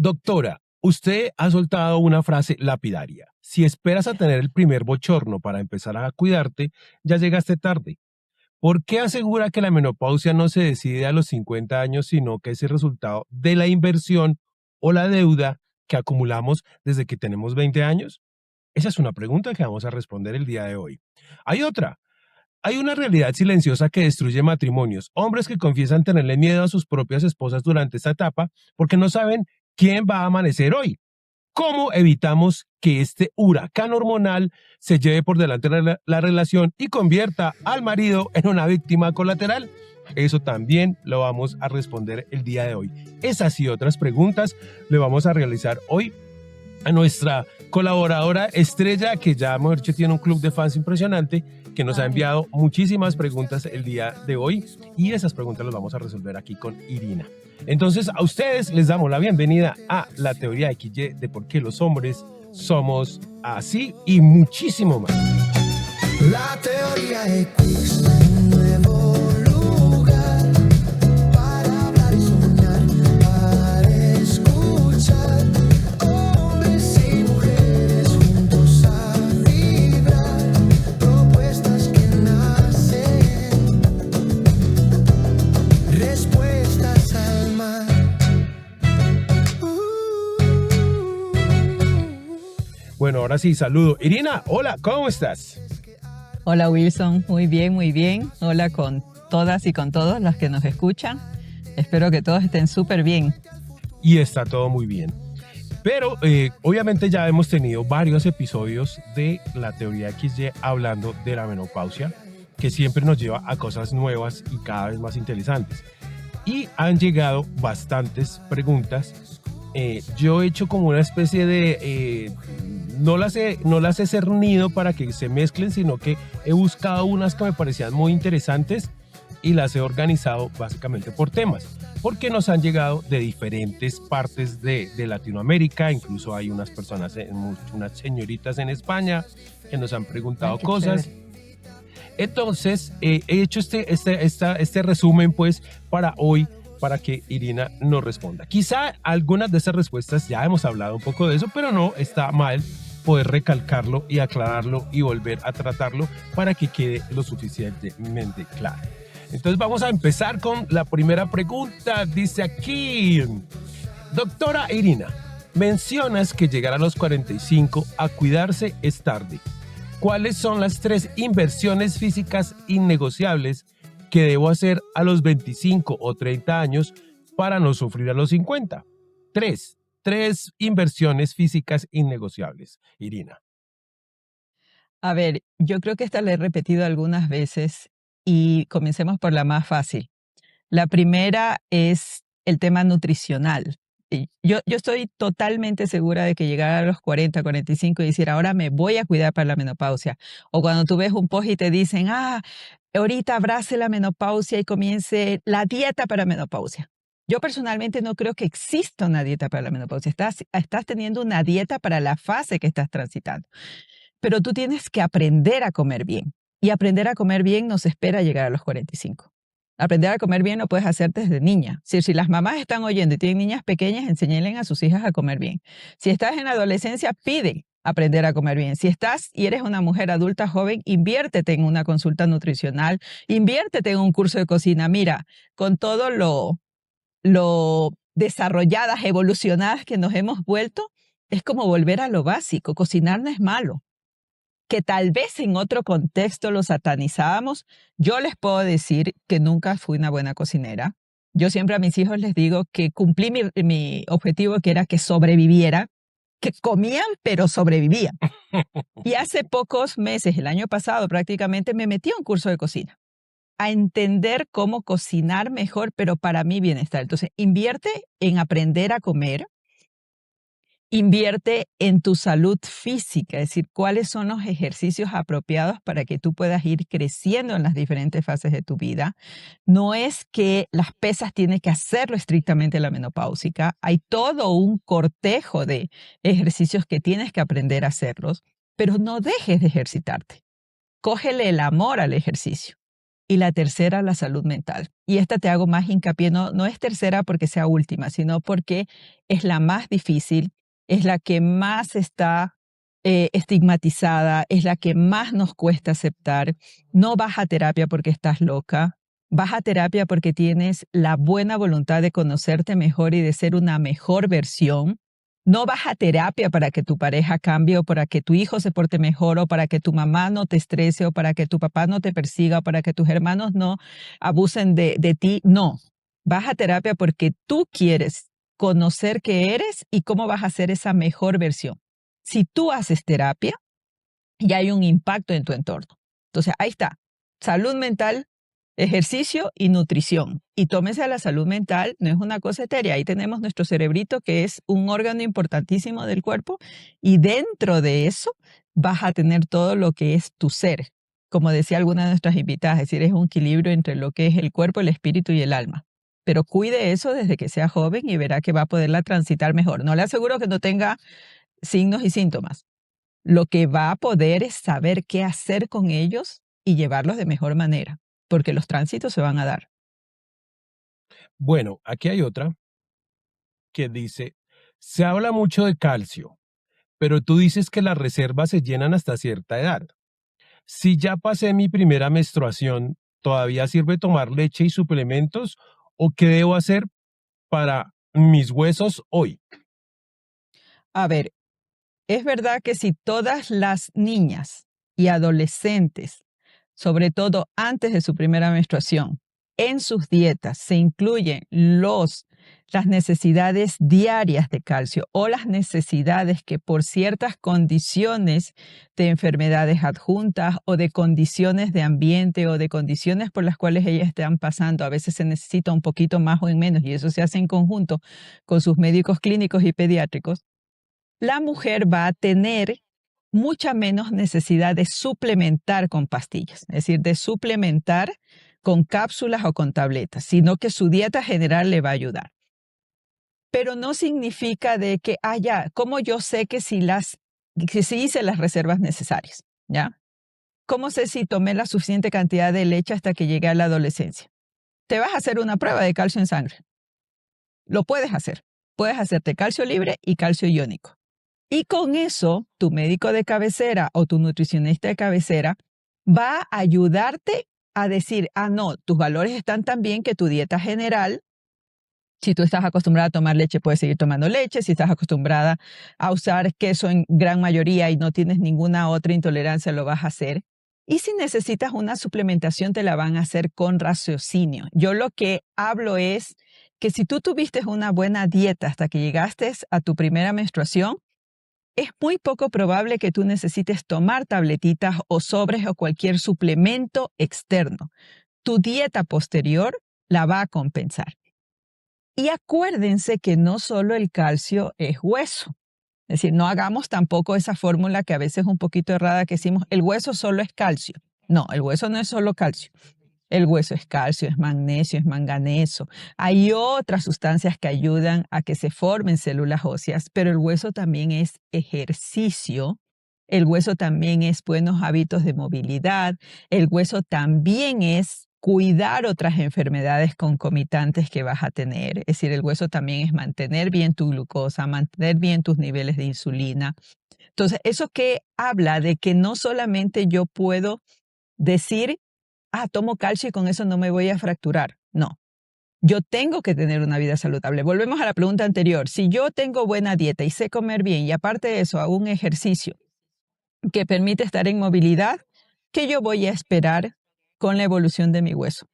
Doctora, usted ha soltado una frase lapidaria. Si esperas a tener el primer bochorno para empezar a cuidarte, ya llegaste tarde. ¿Por qué asegura que la menopausia no se decide a los 50 años, sino que es el resultado de la inversión o la deuda que acumulamos desde que tenemos 20 años? Esa es una pregunta que vamos a responder el día de hoy. Hay otra. Hay una realidad silenciosa que destruye matrimonios. Hombres que confiesan tenerle miedo a sus propias esposas durante esta etapa porque no saben quién va a amanecer hoy. ¿Cómo evitamos que este huracán hormonal se lleve por delante la relación y convierta al marido en una víctima colateral? Eso también lo vamos a responder el día de hoy. Esas y otras preguntas le vamos a realizar hoy a nuestra colaboradora estrella, que ya, mejor dicho, tiene un club de fans impresionante, que nos ha enviado muchísimas preguntas el día de hoy, y esas preguntas las vamos a resolver aquí con Irina. Entonces, a ustedes les damos la bienvenida a la teoría XY de por qué los hombres somos así y muchísimo más. La teoría X, un nuevo lugar para hablar y soñar, para escuchar. Hombres y mujeres juntos a vibrar, propuestas que nacen, respuestas al mar. Bueno, ahora sí, saludo. Irina, hola, ¿cómo estás? Hola Wilson, muy bien, muy bien. Hola con todas y con todos los que nos escuchan. Espero que todos estén súper bien. Y está todo muy bien. Pero obviamente ya hemos tenido varios episodios de la teoría XY hablando de la menopausia, que siempre nos lleva a cosas nuevas y cada vez más interesantes. Y han llegado bastantes preguntas. Yo he hecho como una especie de... no las he cernido para que se mezclen, sino que he buscado unas que me parecían muy interesantes y las he organizado básicamente por temas, porque nos han llegado de diferentes partes de Latinoamérica. Incluso hay unas personas, unas señoritas en España que nos han preguntado cosas. Chévere. Entonces, he hecho este resumen pues para hoy, para que Irina nos responda. Quizá algunas de esas respuestas ya hemos hablado un poco de eso, pero no está mal poder recalcarlo y aclararlo y volver a tratarlo para que quede lo suficientemente claro. Entonces vamos a empezar con la primera pregunta. Dice aquí: doctora Irina, mencionas que llegar a los 45 a cuidarse es tarde. ¿Cuáles son las 3 inversiones físicas innegociables que debo hacer a los 25 o 30 años para no sufrir a los 50? 3 inversiones físicas innegociables, Irina. A ver, yo creo que esta la he repetido algunas veces y comencemos por la más fácil. La primera es el tema nutricional. Yo estoy totalmente segura de que llegar a los 40, 45 y decir, ahora me voy a cuidar para la menopausia. O cuando tú ves un post y te dicen, ahorita abrace la menopausia y comience la dieta para menopausia. Yo personalmente no creo que exista una dieta para la menopausia. Estás teniendo una dieta para la fase que estás transitando. Pero tú tienes que aprender a comer bien. Y aprender a comer bien no se espera llegar a los 45. Aprender a comer bien lo puedes hacer desde niña. Si las mamás están oyendo y tienen niñas pequeñas, enséñenle a sus hijas a comer bien. Si estás en la adolescencia, pide aprender a comer bien. Si estás y eres una mujer adulta joven, inviértete en una consulta nutricional, inviértete en un curso de cocina. Mira, con todo lo desarrolladas, evolucionadas que nos hemos vuelto, es como volver a lo básico. Cocinar no es malo. Que tal vez en otro contexto lo satanizábamos. Yo les puedo decir que nunca fui una buena cocinera. Yo siempre a mis hijos les digo que cumplí mi objetivo, que era que sobreviviera, que comían pero sobrevivían. Y hace pocos meses, el año pasado prácticamente, me metí a un curso de cocina, a entender cómo cocinar mejor, pero para mi bienestar. Entonces, invierte en aprender a comer. Invierte en tu salud física, es decir, cuáles son los ejercicios apropiados para que tú puedas ir creciendo en las diferentes fases de tu vida. No es que las pesas tienes que hacerlo estrictamente en la menopáusica. Hay todo un cortejo de ejercicios que tienes que aprender a hacerlos, pero no dejes de ejercitarte. Cógele el amor al ejercicio. Y la tercera, la salud mental. Y esta te hago más hincapié, no es tercera porque sea última, sino porque es la más difícil, es la que más está estigmatizada, es la que más nos cuesta aceptar. No vas a terapia porque estás loca, vas a terapia porque tienes la buena voluntad de conocerte mejor y de ser una mejor versión. No vas a terapia para que tu pareja cambie o para que tu hijo se porte mejor o para que tu mamá no te estrese o para que tu papá no te persiga o para que tus hermanos no abusen de ti. No, vas a terapia porque tú quieres conocer qué eres y cómo vas a ser esa mejor versión. Si tú haces terapia, ya hay un impacto en tu entorno. Entonces, ahí está. Salud mental, ejercicio y nutrición. Y tómese a la salud mental, no es una cosa etérea. Ahí tenemos nuestro cerebrito, que es un órgano importantísimo del cuerpo, y dentro de eso vas a tener todo lo que es tu ser. Como decía alguna de nuestras invitadas, es decir, es un equilibrio entre lo que es el cuerpo, el espíritu y el alma. Pero cuide eso desde que sea joven y verá que va a poderla transitar mejor. No le aseguro que no tenga signos y síntomas. Lo que va a poder es saber qué hacer con ellos y llevarlos de mejor manera, porque los tránsitos se van a dar. Bueno, aquí hay otra que dice, se habla mucho de calcio, pero tú dices que las reservas se llenan hasta cierta edad. Si ya pasé mi primera menstruación, ¿todavía sirve tomar leche y suplementos? ¿O qué debo hacer para mis huesos hoy? A ver, es verdad que si todas las niñas y adolescentes, sobre todo antes de su primera menstruación, en sus dietas se incluyen las necesidades diarias de calcio o las necesidades que por ciertas condiciones de enfermedades adjuntas o de condiciones de ambiente o de condiciones por las cuales ellas están pasando, a veces se necesita un poquito más o en menos y eso se hace en conjunto con sus médicos clínicos y pediátricos, la mujer va a tener mucha menos necesidad de suplementar con pastillas, es decir, de suplementar con cápsulas o con tabletas, sino que su dieta general le va a ayudar. Pero no significa de que, ya, ¿cómo yo sé que si hice las reservas necesarias? ¿Ya? ¿Cómo sé si tomé la suficiente cantidad de leche hasta que llegué a la adolescencia? Te vas a hacer una prueba de calcio en sangre. Lo puedes hacer. Puedes hacerte calcio libre y calcio iónico. Y con eso, tu médico de cabecera o tu nutricionista de cabecera va a ayudarte a decir, no, tus valores están tan bien que tu dieta general, si tú estás acostumbrada a tomar leche, puedes seguir tomando leche. Si estás acostumbrada a usar queso en gran mayoría y no tienes ninguna otra intolerancia, lo vas a hacer. Y si necesitas una suplementación, te la van a hacer con raciocinio. Yo lo que hablo es que si tú tuviste una buena dieta hasta que llegaste a tu primera menstruación, es muy poco probable que tú necesites tomar tabletitas o sobres o cualquier suplemento externo. Tu dieta posterior la va a compensar. Y acuérdense que no solo el calcio es hueso. Es decir, no hagamos tampoco esa fórmula que a veces es un poquito errada que decimos, el hueso solo es calcio. No, el hueso no es solo calcio. El hueso es calcio, es magnesio, es manganeso. Hay otras sustancias que ayudan a que se formen células óseas, pero el hueso también es ejercicio. El hueso también es buenos hábitos de movilidad. El hueso también es cuidar otras enfermedades concomitantes que vas a tener. Es decir, el hueso también es mantener bien tu glucosa, mantener bien tus niveles de insulina. Entonces, eso que habla de que no solamente yo puedo decir, tomo calcio y con eso no me voy a fracturar. No, yo tengo que tener una vida saludable. Volvemos a la pregunta anterior. Si yo tengo buena dieta y sé comer bien y aparte de eso hago un ejercicio que permite estar en movilidad, ¿qué yo voy a esperar con la evolución de mi hueso?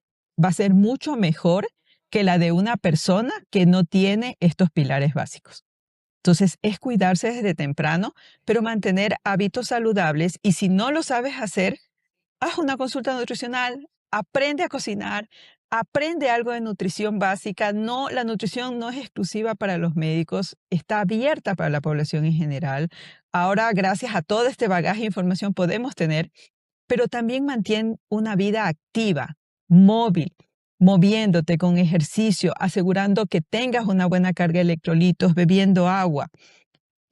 Va a ser mucho mejor que la de una persona que no tiene estos pilares básicos. Entonces, es cuidarse desde temprano, pero mantener hábitos saludables y si no lo sabes hacer, haz una consulta nutricional, aprende a cocinar, aprende algo de nutrición básica. No, la nutrición no es exclusiva para los médicos, está abierta para la población en general. Ahora, gracias a todo este bagaje de información podemos tener, pero también mantén una vida activa, móvil, moviéndote con ejercicio, asegurando que tengas una buena carga de electrolitos, bebiendo agua.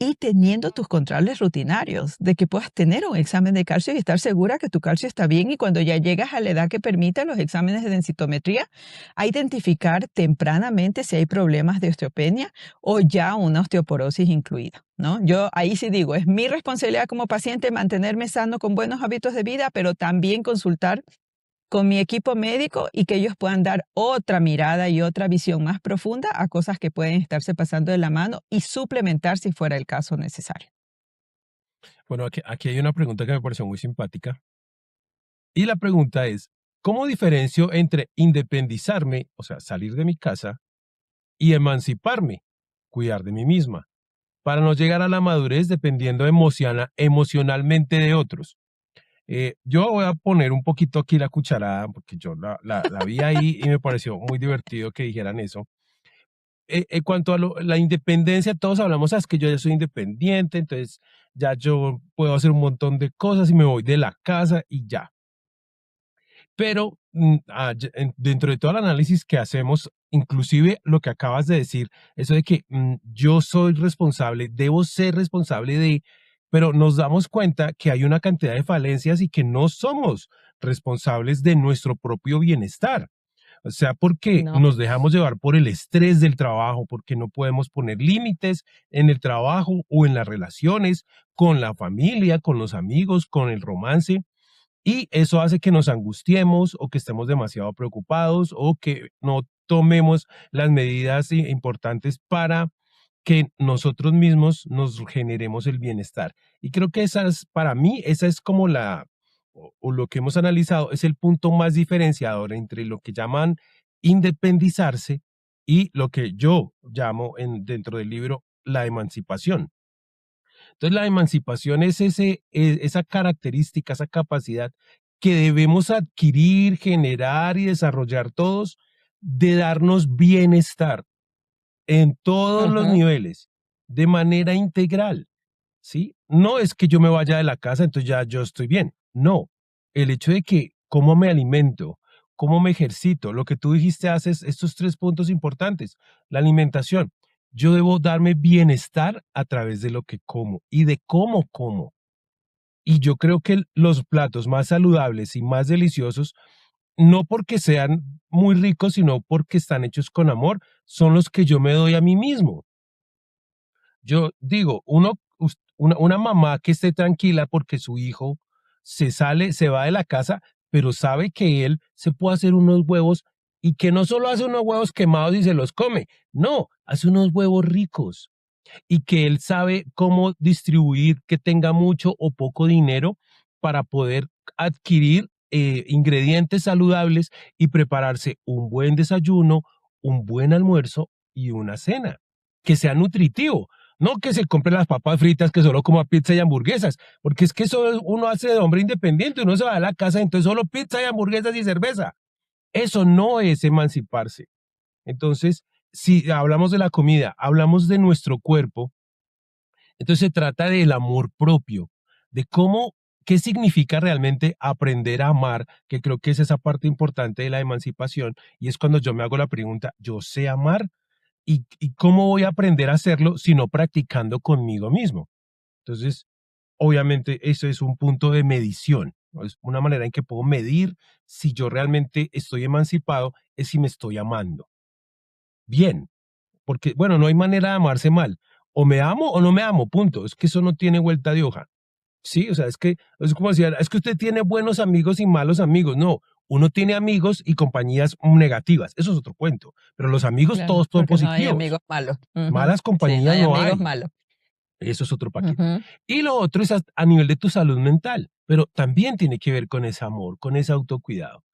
y teniendo tus controles rutinarios, de que puedas tener un examen de calcio y estar segura que tu calcio está bien y cuando ya llegas a la edad que permite los exámenes de densitometría, a identificar tempranamente si hay problemas de osteopenia o ya una osteoporosis incluida, ¿no? Yo ahí sí digo, es mi responsabilidad como paciente mantenerme sano con buenos hábitos de vida, pero también consultar con mi equipo médico y que ellos puedan dar otra mirada y otra visión más profunda a cosas que pueden estarse pasando de la mano y suplementar si fuera el caso necesario. Bueno, aquí hay una pregunta que me pareció muy simpática. Y la pregunta es, ¿cómo diferencio entre independizarme, o sea, salir de mi casa, y emanciparme, cuidar de mí misma, para no llegar a la madurez dependiendo emocionalmente de otros? Yo voy a poner un poquito aquí la cucharada, porque yo la vi ahí y me pareció muy divertido que dijeran eso. En cuanto a la independencia, todos hablamos, es que yo ya soy independiente, entonces ya yo puedo hacer un montón de cosas y me voy de la casa y ya. Pero dentro de todo el análisis que hacemos, inclusive lo que acabas de decir, eso de que yo soy responsable, debo ser responsable de, pero nos damos cuenta que hay una cantidad de falencias y que no somos responsables de nuestro propio bienestar. O sea, porque No. nos dejamos llevar por el estrés del trabajo, porque no podemos poner límites en el trabajo o en las relaciones, con la familia, con los amigos, con el romance. Y eso hace que nos angustiemos o que estemos demasiado preocupados o que no tomemos las medidas importantes para que nosotros mismos nos generemos el bienestar. Y creo que para mí, esa es como o lo que hemos analizado, es el punto más diferenciador entre lo que llaman independizarse y lo que yo llamo dentro del libro la emancipación. Entonces, la emancipación es esa característica, esa capacidad que debemos adquirir, generar y desarrollar todos de darnos bienestar en todos los Ujú. niveles, de manera integral, ¿sí? No es que yo me vaya de la casa, entonces ya yo estoy bien. No, el hecho de que cómo me alimento, cómo me ejercito, lo que tú dijiste haces estos tres puntos importantes, la alimentación. Yo debo darme bienestar a través de lo que como y de cómo como. Y yo creo que los platos más saludables y más deliciosos, no porque sean muy ricos, sino porque están hechos con amor, son los que yo me doy a mí mismo. Yo digo, una mamá que esté tranquila porque su hijo se va de la casa, pero sabe que él se puede hacer unos huevos y que no solo hace unos huevos quemados y se los come, no, hace unos huevos ricos y que él sabe cómo distribuir que tenga mucho o poco dinero para poder adquirir ingredientes saludables y prepararse un buen desayuno, un buen almuerzo y una cena, que sea nutritivo. No que se compre las papas fritas que solo coma pizza y hamburguesas, porque es que eso uno hace de hombre independiente, uno se va a la casa, entonces solo pizza y hamburguesas y cerveza. Eso no es emanciparse. Entonces, si hablamos de la comida, hablamos de nuestro cuerpo, entonces se trata del amor propio, de qué significa realmente aprender a amar, que creo que es esa parte importante de la emancipación, y es cuando yo me hago la pregunta, ¿yo sé amar? ¿Y cómo voy a aprender a hacerlo si no practicando conmigo mismo? Entonces, obviamente, eso es un punto de medición, ¿no? Es una manera en que puedo medir si yo realmente estoy emancipado, es si me estoy amando. Bien, porque, bueno, no hay manera de amarse mal. O me amo o no me amo, punto. Es que eso no tiene vuelta de hoja. Sí, o sea, es que es como decir, es que usted tiene buenos amigos y malos amigos. No, uno tiene amigos y compañías negativas. Eso es otro cuento. Pero los amigos Claro, todos son porque no hay positivos. amigos malos. Ujú. Malas Sí, no compañías hay no amigos hay. malos. Eso es otro paquete. Ujú. Y lo otro es a nivel de tu salud mental, pero también tiene que ver con ese amor, con ese autocuidado.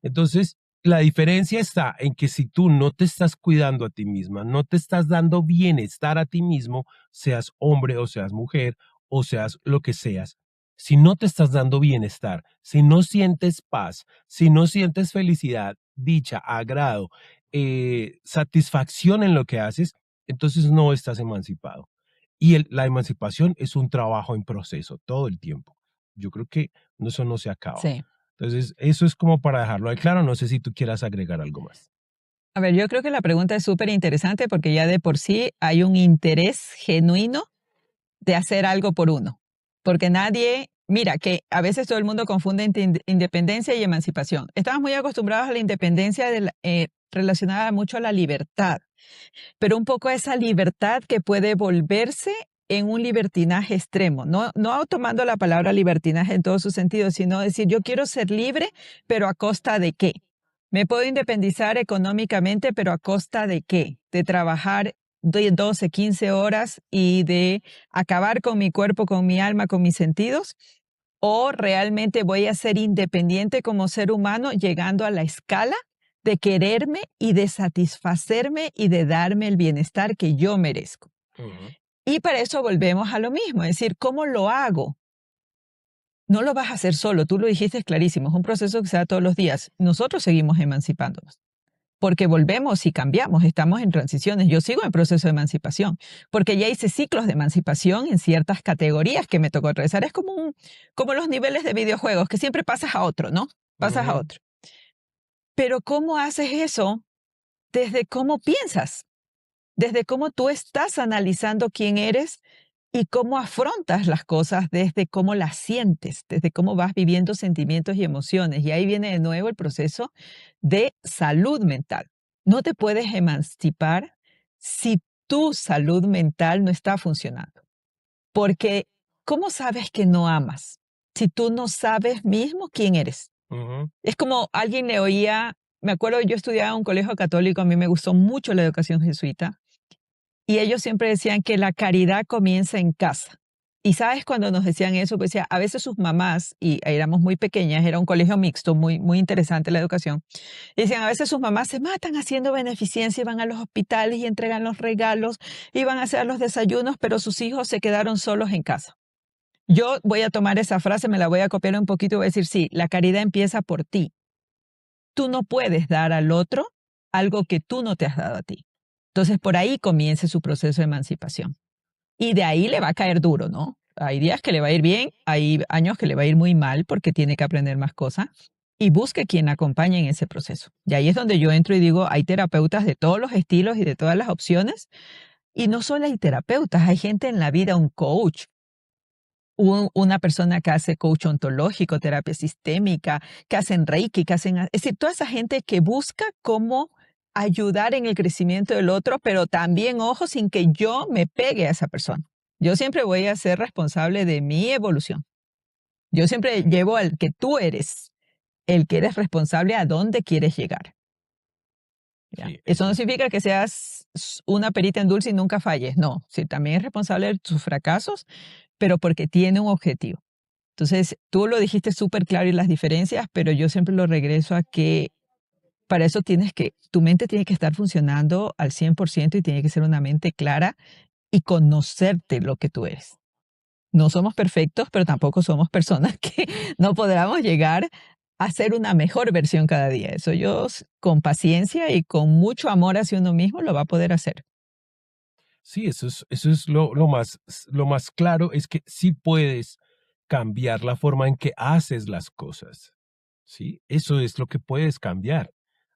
Entonces, la diferencia está en que si tú no te estás cuidando a ti misma, no te estás dando bienestar a ti mismo, seas hombre o seas mujer o seas lo que seas, si no te estás dando bienestar, si no sientes paz, si no sientes felicidad, dicha, agrado, satisfacción en lo que haces, entonces no estás emancipado. Y la emancipación es un trabajo en proceso todo el tiempo. Yo creo que eso no se acaba. Sí. Entonces, eso es como para dejarlo ahí claro. No sé si tú quieras agregar algo más. A ver, yo creo que la pregunta es súper interesante porque ya de por sí hay un interés genuino de hacer algo por uno. Porque nadie, mira, que a veces todo el mundo confunde entre independencia y emancipación. Estamos muy acostumbrados a la independencia relacionada mucho a la libertad, pero un poco a esa libertad que puede volverse en un libertinaje extremo. No tomando la palabra libertinaje en todo su sentido, sino decir, yo quiero ser libre, pero ¿a costa de qué? Me puedo independizar económicamente, pero ¿a costa de qué? De trabajar de 12, 15 horas y de acabar con mi cuerpo, con mi alma, con mis sentidos. ¿O realmente voy a ser independiente como ser humano, llegando a la escala de quererme y de satisfacerme y de darme el bienestar que yo merezco? Ujú. Y para eso volvemos a lo mismo, es decir, ¿cómo lo hago? No lo vas a hacer solo, tú lo dijiste clarísimo, es un proceso que se da todos los días. Nosotros seguimos emancipándonos, porque volvemos y cambiamos, estamos en transiciones. Yo sigo en proceso de emancipación, porque ya hice ciclos de emancipación en ciertas categorías que me tocó atravesar. Es como los niveles de videojuegos, que siempre pasas a otro, ¿no? Pasas a Ujú. otro. Pero ¿cómo haces eso? Desde cómo piensas, desde cómo tú estás analizando quién eres y cómo afrontas las cosas, desde cómo las sientes, desde cómo vas viviendo sentimientos y emociones. Y ahí viene de nuevo el proceso de salud mental. No te puedes emancipar si tu salud mental no está funcionando. Porque, ¿cómo sabes que no amas si tú no sabes mismo quién eres? Ujú. Es como alguien le oía, me acuerdo, yo estudiaba en un colegio católico, a mí me gustó mucho la educación jesuita, y ellos siempre decían que la caridad comienza en casa. Y sabes, cuando nos decían eso, pues decía, a veces sus mamás, y éramos muy pequeñas, era un colegio mixto, muy, muy interesante la educación, y decían, a veces sus mamás se matan haciendo beneficencia y van a los hospitales y entregan los regalos y van a hacer los desayunos, pero sus hijos se quedaron solos en casa. Yo voy a tomar esa frase, me la voy a copiar un poquito y voy a decir, sí, la caridad empieza por ti. Tú no puedes dar al otro algo que tú no te has dado a ti. Entonces, por ahí comienza su proceso de emancipación. Y de ahí le va a caer duro, ¿no? Hay días que le va a ir bien, hay años que le va a ir muy mal porque tiene que aprender más cosas. Y busque quien acompañe en ese proceso. Y ahí es donde yo entro y digo, hay terapeutas de todos los estilos y de todas las opciones. Y no solo hay terapeutas, hay gente en la vida, un coach, una persona que hace coach ontológico, terapia sistémica, que hacen reiki, es decir, toda esa gente que busca cómo ayudar en el crecimiento del otro, pero también, ojo, sin que yo me pegue a esa persona. Yo siempre voy a ser responsable de mi evolución. Yo siempre llevo al que tú eres, el que eres responsable a dónde quieres llegar. ¿Ya? Sí, Eso eso no es. significa que seas una perita en dulce y nunca falles. No, sí, también es responsable de tus fracasos, pero porque tiene un objetivo. Entonces, tú lo dijiste súper claro y las diferencias, pero yo siempre lo regreso a que para eso tu mente tiene que estar funcionando al 100% y tiene que ser una mente clara y conocerte lo que tú eres. No somos perfectos, pero tampoco somos personas que no podamos llegar a ser una mejor versión cada día. Eso con paciencia y con mucho amor hacia uno mismo lo va a poder hacer. Sí, eso es lo más claro, es que sí puedes cambiar la forma en que haces las cosas. ¿Sí? Eso es lo que puedes cambiar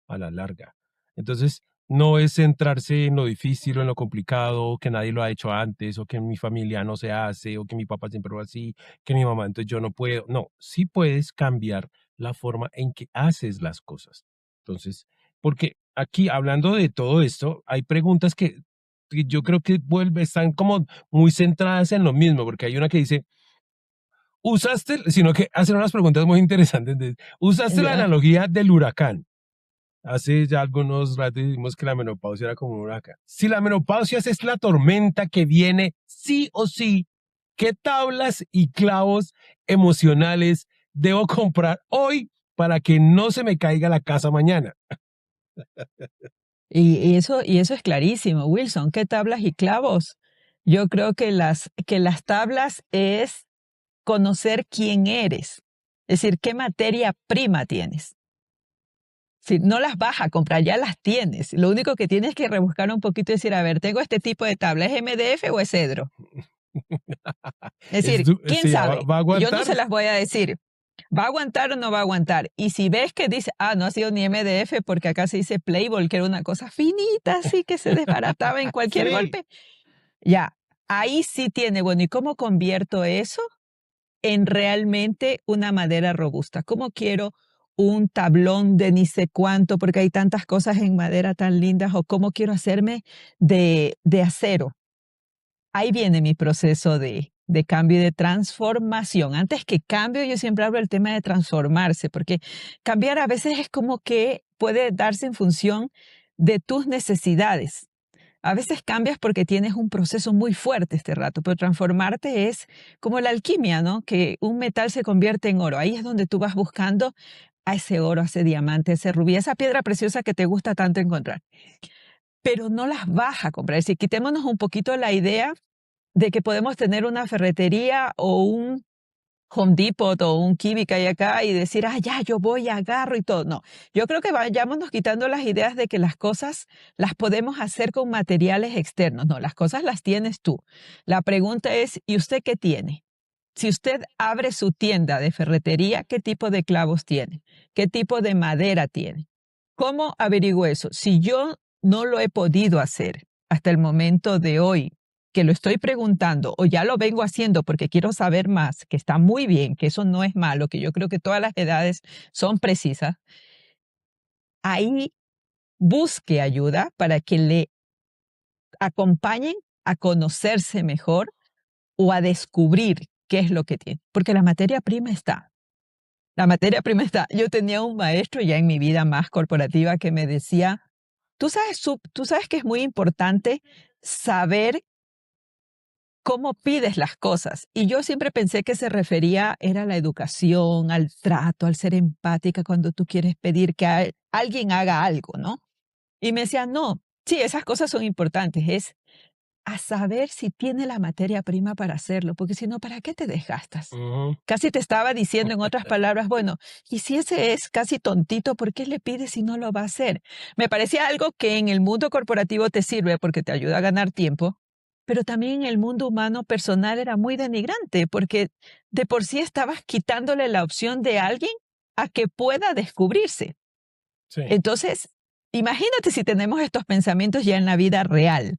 a la larga. Entonces, no es centrarse en lo difícil o en lo complicado, que nadie lo ha hecho antes, o que en mi familia no se hace, o que mi papá siempre fue así, que mi mamá, entonces yo no puedo. No, sí puedes cambiar la forma en que haces las cosas. Entonces, porque aquí hablando de todo esto, hay preguntas que yo creo que están como muy centradas en lo mismo, porque hay una que dice, sino que hacen unas preguntas muy interesantes. Usaste la Ya. analogía del huracán. Hace ya algunos ratos dijimos que la menopausia era como un huracán. Si la menopausia es la tormenta que viene sí o sí, ¿qué tablas y clavos emocionales debo comprar hoy para que no se me caiga la casa mañana? Y eso es clarísimo, Wilson. ¿Qué tablas y clavos? Yo creo que las tablas es conocer quién eres, es decir, qué materia prima tienes. Si no las vas a comprar, ya las tienes. Lo único que tienes que rebuscar un poquito y decir, a ver, tengo este tipo de tabla, ¿es MDF o es cedro? Es decir, ¿quién sabe? ¿Va a Yo no aguantar? se las voy a decir. ¿Va a aguantar o no va a aguantar? Y si ves que dice, no ha sido ni MDF porque acá se dice Playboy, que era una cosa finita así que se desbarataba en cualquier Sí. golpe, ya, ahí sí tiene, bueno, ¿y cómo convierto eso en realmente una madera robusta? ¿Cómo quiero un tablón de ni sé cuánto, porque hay tantas cosas en madera tan lindas, o cómo quiero hacerme de acero? Ahí viene mi proceso de cambio y de transformación. Antes que cambio, yo siempre hablo del tema de transformarse, porque cambiar a veces es como que puede darse en función de tus necesidades. A veces cambias porque tienes un proceso muy fuerte este rato, pero transformarte es como la alquimia, ¿no? Que un metal se convierte en oro. Ahí es donde tú vas buscando a ese oro, a ese diamante, a ese rubí, esa piedra preciosa que te gusta tanto encontrar. Pero no las vas a comprar. Es decir, quitémonos un poquito la idea de que podemos tener una ferretería o un Home Depot o un Kiwi que hay acá y decir, ah, ya, yo voy, agarro y todo. No, yo creo que vayámonos quitando las ideas de que las cosas las podemos hacer con materiales externos. No, las cosas las tienes tú. La pregunta es, ¿y usted qué tiene? Si usted abre su tienda de ferretería, ¿qué tipo de clavos tiene? ¿Qué tipo de madera tiene? ¿Cómo averiguo eso? Si yo no lo he podido hacer hasta el momento de hoy, que lo estoy preguntando o ya lo vengo haciendo porque quiero saber más, que está muy bien, que eso no es malo, que yo creo que todas las edades son precisas, ahí busque ayuda para que le acompañen a conocerse mejor o a descubrir qué es lo que tiene, porque la materia prima está. La materia prima está. Yo tenía un maestro ya en mi vida más corporativa que me decía, tú sabes que es muy importante saber cómo pides las cosas. Y yo siempre pensé que se refería era a la educación, al trato, al ser empática cuando tú quieres pedir que alguien haga algo, ¿no? Y me decía, no, sí, esas cosas son importantes, es a saber si tiene la materia prima para hacerlo, porque si no, ¿para qué te desgastas? Ujú. Casi te estaba diciendo en otras palabras, bueno, y si ese es casi tontito, ¿por qué le pides si no lo va a hacer? Me parecía algo que en el mundo corporativo te sirve porque te ayuda a ganar tiempo, pero también en el mundo humano personal era muy denigrante, porque de por sí estabas quitándole la opción de alguien a que pueda descubrirse. Sí. Entonces, imagínate si tenemos estos pensamientos ya en la vida real.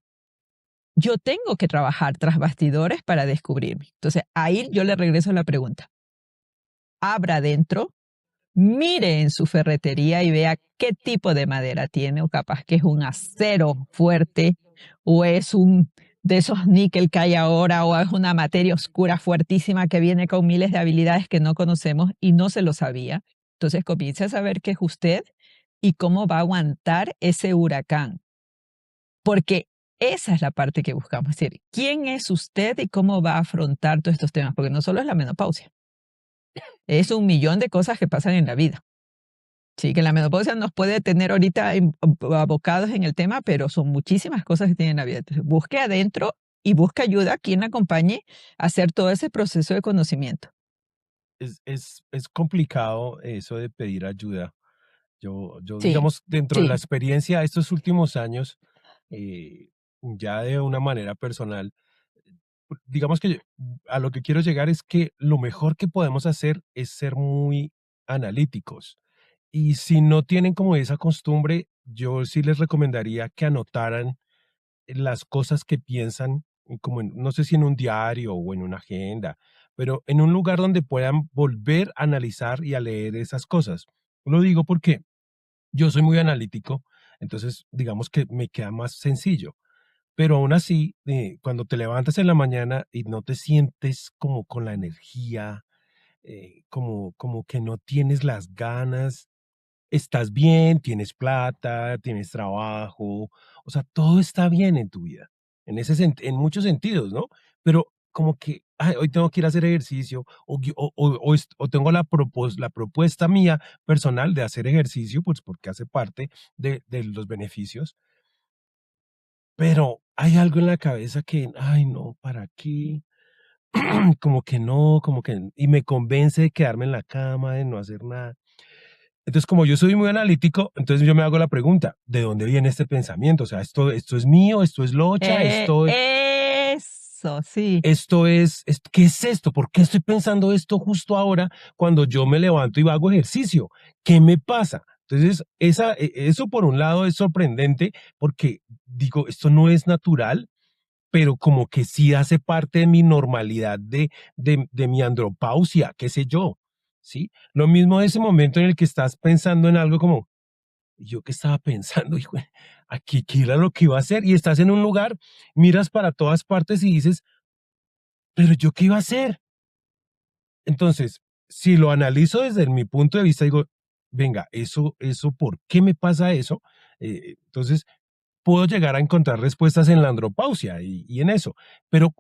Yo tengo que trabajar tras bastidores para descubrirme. Entonces, ahí yo le regreso la pregunta. Abra adentro, mire en su ferretería y vea qué tipo de madera tiene, o capaz que es un acero fuerte, o es un de esos níquel que hay ahora, o es una materia oscura fuertísima que viene con miles de habilidades que no conocemos y no se lo sabía. Entonces comience a saber qué es usted y cómo va a aguantar ese huracán. Porque esa es la parte que buscamos, es decir, ¿quién es usted y cómo va a afrontar todos estos temas? Porque no solo es la menopausia, es un millón de cosas que pasan en la vida. Sí, que la menopausia nos puede tener ahorita abocados en el tema, pero son muchísimas cosas que tienen en la vida. Entonces, busque adentro y busque ayuda a quien la acompañe a hacer todo ese proceso de conocimiento. Es complicado eso de pedir ayuda. Yo, Sí, digamos, dentro de la sí. experiencia de estos últimos años, eh, ya de una manera personal, digamos que a lo que quiero llegar es que lo mejor que podemos hacer es ser muy analíticos. Y si no tienen como esa costumbre, yo sí les recomendaría que anotaran las cosas que piensan, como no sé si en un diario o en una agenda, pero en un lugar donde puedan volver a analizar y a leer esas cosas. Lo digo porque yo soy muy analítico, entonces digamos que me queda más sencillo. Pero aún así, cuando te levantas en la mañana y no te sientes como con la energía, como que no tienes las ganas, estás bien, tienes plata, tienes trabajo, o sea, todo está bien en tu vida, en muchos sentidos, ¿no? Pero como que, ay, hoy tengo que ir a hacer ejercicio, o tengo la propuesta mía personal de hacer ejercicio, pues porque hace parte de los beneficios, pero hay algo en la cabeza que, ay, no, ¿para qué? Como que no, como que, y me convence de quedarme en la cama, de no hacer nada. Entonces, como yo soy muy analítico, entonces yo me hago la pregunta, ¿de dónde viene este pensamiento? O sea, esto es mío, esto es locha, Eso, sí. ¿qué es esto? ¿Por qué estoy pensando esto justo ahora cuando yo me levanto y hago ejercicio? ¿Qué me pasa? Entonces, eso por un lado es sorprendente porque digo, esto no es natural, pero como que sí hace parte de mi normalidad de mi andropausia, qué sé yo, ¿sí? Lo mismo de ese momento en el que estás pensando en algo como, ¿y yo qué estaba pensando? Hijo, aquí, ¿qué era lo que iba a hacer? Y estás en un lugar, miras para todas partes y dices, ¿pero yo qué iba a hacer? Entonces, si lo analizo desde mi punto de vista, digo, venga, ¿por qué me pasa eso? Entonces, puedo llegar a encontrar respuestas en la andropausia y en eso. Pero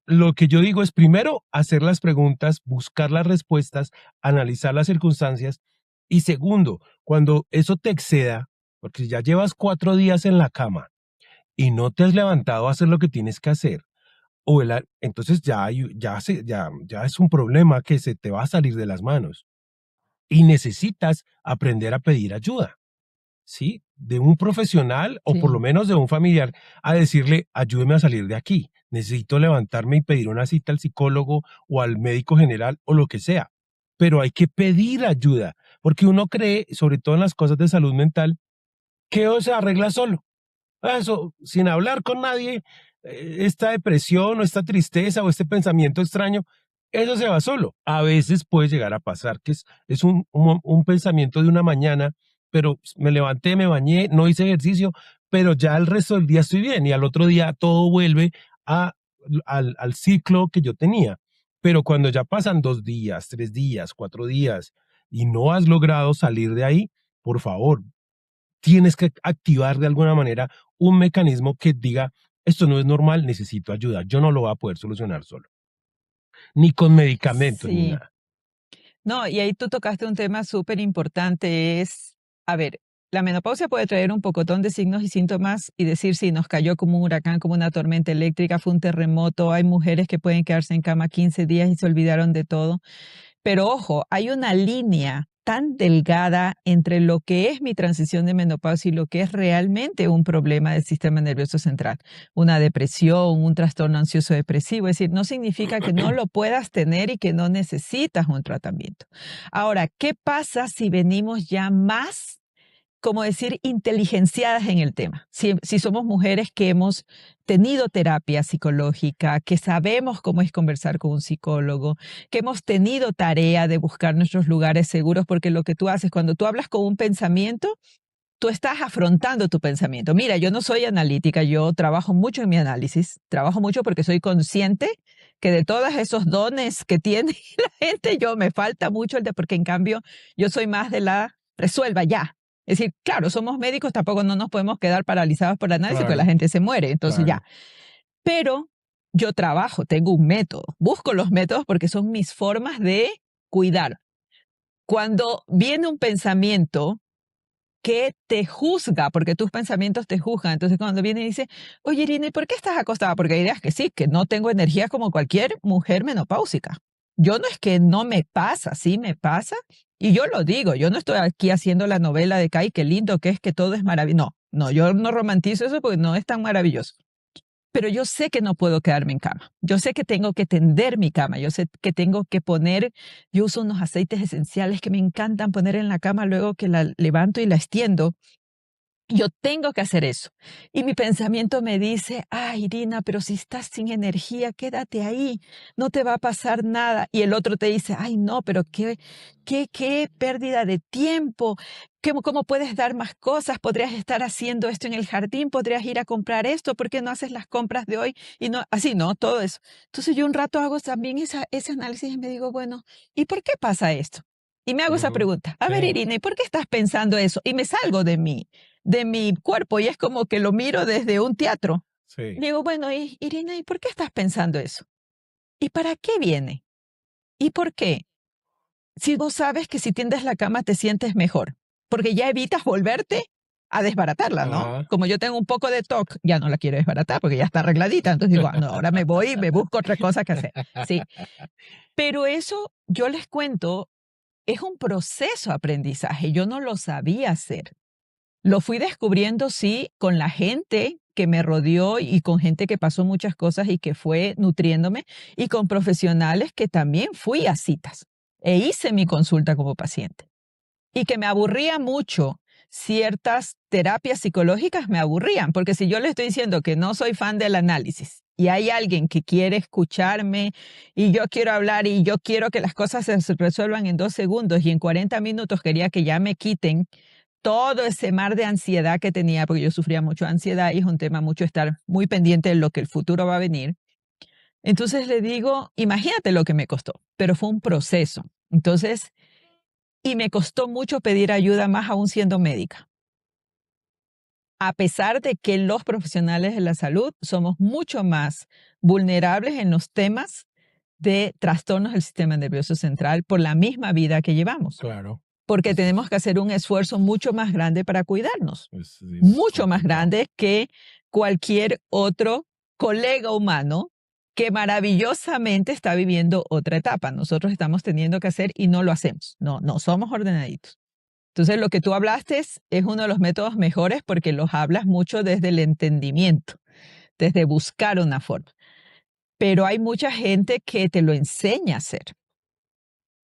lo que yo digo es primero hacer las preguntas, buscar las respuestas, analizar las circunstancias. Y segundo, cuando eso te exceda, porque si ya llevas 4 días en la cama y no te has levantado a hacer lo que tienes que hacer, entonces ya es un problema que se te va a salir de las manos y necesitas aprender a pedir ayuda. ¿Sí? De un profesional o por lo Sí, menos de un familiar a decirle, ayúdeme a salir de aquí. Necesito levantarme y pedir una cita al psicólogo o al médico general o lo que sea. Pero hay que pedir ayuda, porque uno cree, sobre todo en las cosas de salud mental, que eso se arregla solo. Eso, sin hablar con nadie, esta depresión o esta tristeza o este pensamiento extraño, eso se va solo. A veces puede llegar a pasar que es un pensamiento de una mañana, pero me levanté, me bañé, no hice ejercicio, pero ya el resto del día estoy bien y al otro día todo vuelve a, al ciclo que yo tenía. Pero cuando ya pasan 2 días, 3 días, 4 días y no has logrado salir de ahí, por favor, tienes que activar de alguna manera un mecanismo que diga, esto no es normal, necesito ayuda, yo no lo voy a poder solucionar solo, ni con medicamentos ni sí. nada. No, y ahí tú tocaste un tema súper importante, es, a ver, la menopausia puede traer un pocotón de signos y síntomas y decir, sí, nos cayó como un huracán, como una tormenta eléctrica, fue un terremoto, hay mujeres que pueden quedarse en cama 15 días y se olvidaron de todo. Pero ojo, hay una línea tan delgada entre lo que es mi transición de menopausia y lo que es realmente un problema del sistema nervioso central, una depresión, un trastorno ansioso depresivo. Es decir, no significa que no lo puedas tener y que no necesitas un tratamiento. Ahora, ¿qué pasa si venimos ya más, como decir, inteligenciadas en el tema? Si somos mujeres que hemos tenido terapia psicológica, que sabemos cómo es conversar con un psicólogo, que hemos tenido tarea de buscar nuestros lugares seguros, porque lo que tú haces cuando tú hablas con un pensamiento, tú estás afrontando tu pensamiento. Mira, yo no soy analítica, yo trabajo mucho en mi análisis, trabajo mucho porque soy consciente que de todos esos dones que tiene la gente, yo me falta mucho porque en cambio yo soy más de la resuelva ya. Es decir, claro, somos médicos, tampoco no nos podemos quedar paralizados por el análisis porque la Claro, gente se muere, entonces ya. claro. Pero yo trabajo, tengo un método, busco los métodos porque son mis formas de cuidar. Cuando viene un pensamiento que te juzga, porque tus pensamientos te juzgan. Entonces, cuando viene y dice, oye, Irina, ¿y por qué estás acostada? Porque hay días que sí, que no tengo energía como cualquier mujer menopáusica. Yo no es que no me pasa, sí me pasa. Y yo lo digo, yo no estoy aquí haciendo la novela de que, ay, qué lindo que es, que todo es maravilloso. No, no, yo no romantizo eso porque no es tan maravilloso. Pero yo sé que no puedo quedarme en cama. Yo sé que tengo que tender mi cama. Yo sé que tengo que poner, yo uso unos aceites esenciales que me encantan poner en la cama luego que la levanto y la extiendo. Yo tengo que hacer eso. Y mi pensamiento me dice, ay, Irina, pero si estás sin energía, quédate ahí, no te va a pasar nada. Y el otro te dice, ay, no, pero qué pérdida de tiempo. ¿Cómo puedes dar más cosas? Podrías estar haciendo esto en el jardín, podrías ir a comprar esto, ¿por qué no haces las compras de hoy? Y no, así, ¿no? Todo eso. Entonces yo un rato hago también ese análisis y me digo, bueno, ¿y por qué pasa esto? Y me hago esa Ujú. pregunta. A ver, Sí, Irina, ¿y por qué estás pensando eso? Y me salgo de mi cuerpo y es como que lo miro desde un teatro. sí. Digo, bueno, Irina, ¿y por qué estás pensando eso? ¿Y para qué viene? ¿Y por qué? Si vos sabes que si tiendes la cama te sientes mejor, porque ya evitas volverte a desbaratarla, ¿no? Ajá. Como yo tengo un poco de TOC, ya no la quiero desbaratar porque ya está arregladita, entonces digo, ah, no, ahora me voy y me busco otra cosa que hacer. Sí, pero eso yo les cuento, es un proceso de aprendizaje, yo no lo sabía hacer. Lo fui descubriendo, sí, con la gente que me rodeó y con gente que pasó muchas cosas y que fue nutriéndome, y con profesionales que también fui a citas e hice mi consulta como paciente. Y que me aburría mucho ciertas terapias psicológicas me aburrían, porque si yo le estoy diciendo que no soy fan del análisis y hay alguien que quiere escucharme y yo quiero hablar y yo quiero que las cosas se resuelvan en 2 segundos y en 40 minutos quería que ya me quiten todo ese mar de ansiedad que tenía, porque yo sufría mucho ansiedad y es un tema mucho estar muy pendiente de lo que el futuro va a venir. Entonces le digo, imagínate lo que me costó, pero fue un proceso. Entonces, y me costó mucho pedir ayuda, más aún siendo médica. A pesar de que los profesionales de la salud somos mucho más vulnerables en los temas de trastornos del sistema nervioso central por la misma vida que llevamos, Claro. porque Eso tenemos que hacer un esfuerzo mucho más grande para cuidarnos, es mucho más complicado. grande que cualquier otro colega humano que maravillosamente está viviendo otra etapa. Nosotros estamos teniendo que hacer y no lo hacemos. No somos ordenaditos. Entonces, lo que tú hablaste es uno de los métodos mejores porque los hablas mucho desde el entendimiento, desde buscar una forma. Pero hay mucha gente que te lo enseña a hacer.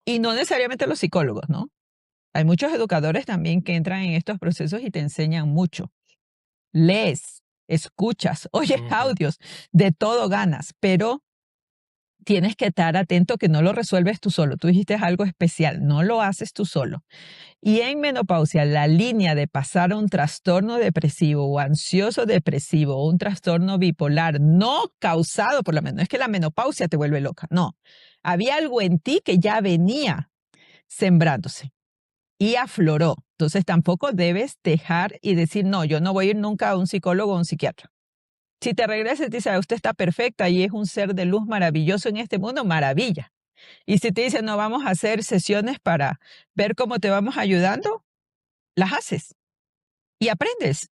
Y no necesariamente los psicólogos, ¿no? Hay muchos educadores también que entran en estos procesos y te enseñan mucho. Lees, escuchas, oyes Ujú. audios, de todo ganas, pero tienes que estar atento que no lo resuelves tú solo. Tú dijiste algo especial, no lo haces tú solo. Y en menopausia, la línea de pasar a un trastorno depresivo o ansioso depresivo o un trastorno bipolar no causado por no es que la menopausia te vuelve loca, no. Había algo en ti que ya venía sembrándose y afloró. Entonces tampoco debes dejar y decir, no, yo no voy a ir nunca a un psicólogo o un psiquiatra. Si te regresas y te dice, usted está perfecta y es un ser de luz maravilloso en este mundo, maravilla. Y si te dicen, no, vamos a hacer sesiones para ver cómo te vamos ayudando, las haces y aprendes.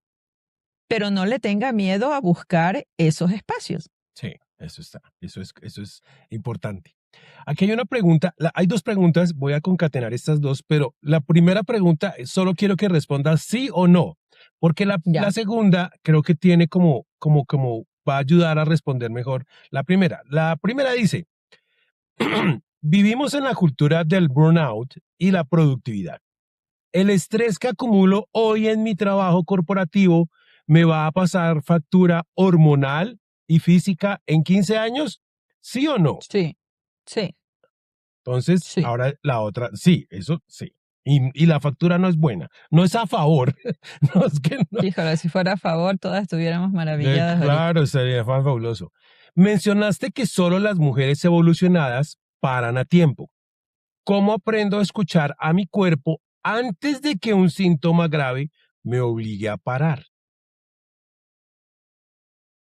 Pero no le tenga miedo a buscar esos espacios. Sí, eso está. Eso es importante. Aquí hay una pregunta, hay dos preguntas, voy a concatenar estas dos, pero la primera pregunta solo quiero que respondas sí o no, porque la Ya. segunda creo que tiene como va a ayudar a responder mejor la primera. La primera dice, vivimos en la cultura del burnout y la productividad. El estrés que acumulo hoy en mi trabajo corporativo me va a pasar factura hormonal y física en 15 años, ¿sí o no? Sí, sí, Entonces, sí. ahora la otra, sí, eso sí. Y la factura no es buena, no es a favor, no es que no. Híjole, si fuera a favor, todas estuviéramos maravilladas ahorita. Claro, sería fabuloso. Mencionaste que solo las mujeres evolucionadas paran a tiempo. ¿Cómo aprendo a escuchar a mi cuerpo antes de que un síntoma grave me obligue a parar?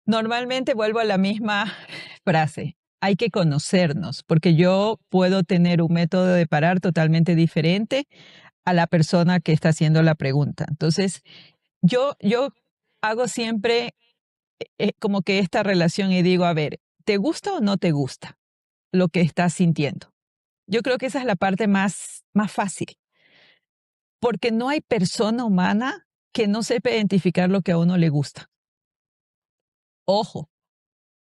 Normalmente vuelvo a la misma frase. Hay que conocernos, porque yo puedo tener un método de parar totalmente diferente a la persona que está haciendo la pregunta. Entonces, yo hago siempre como que esta relación y digo, a ver, ¿te gusta o no te gusta lo que estás sintiendo? Yo creo que esa es la parte más fácil, porque no hay persona humana que no sepa identificar lo que a uno le gusta. Ojo,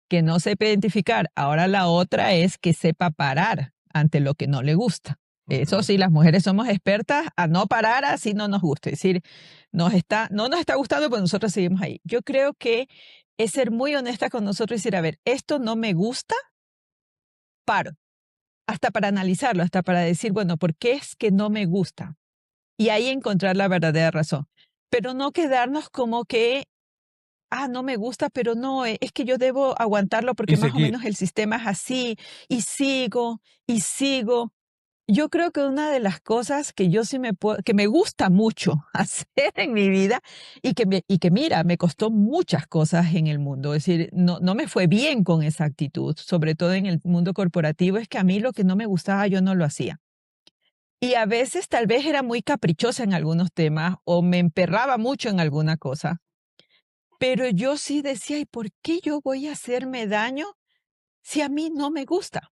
que no sepa identificar. Ahora la otra es que sepa parar ante lo que no le gusta. Eso Ujú. sí, las mujeres somos expertas a no parar así no nos gusta. Es decir, no nos está gustando, pues nosotros seguimos ahí. Yo creo que es ser muy honesta con nosotros y decir, a ver, esto no me gusta, paro. Hasta para analizarlo, hasta para decir, bueno, ¿por qué es que no me gusta? Y ahí encontrar la verdadera razón. Pero no quedarnos como que no me gusta, pero no, es que yo debo aguantarlo Y porque más o seguir. menos el sistema es así, y sigo, y sigo. Yo creo que una de las cosas que yo sí que me gusta mucho hacer en mi vida y que mira, me costó muchas cosas en el mundo, es decir, no me fue bien con esa actitud, sobre todo en el mundo corporativo, es que a mí lo que no me gustaba yo no lo hacía. Y a veces tal vez era muy caprichosa en algunos temas o me emperraba mucho en alguna cosa. Pero yo sí decía, ¿y por qué yo voy a hacerme daño si a mí no me gusta?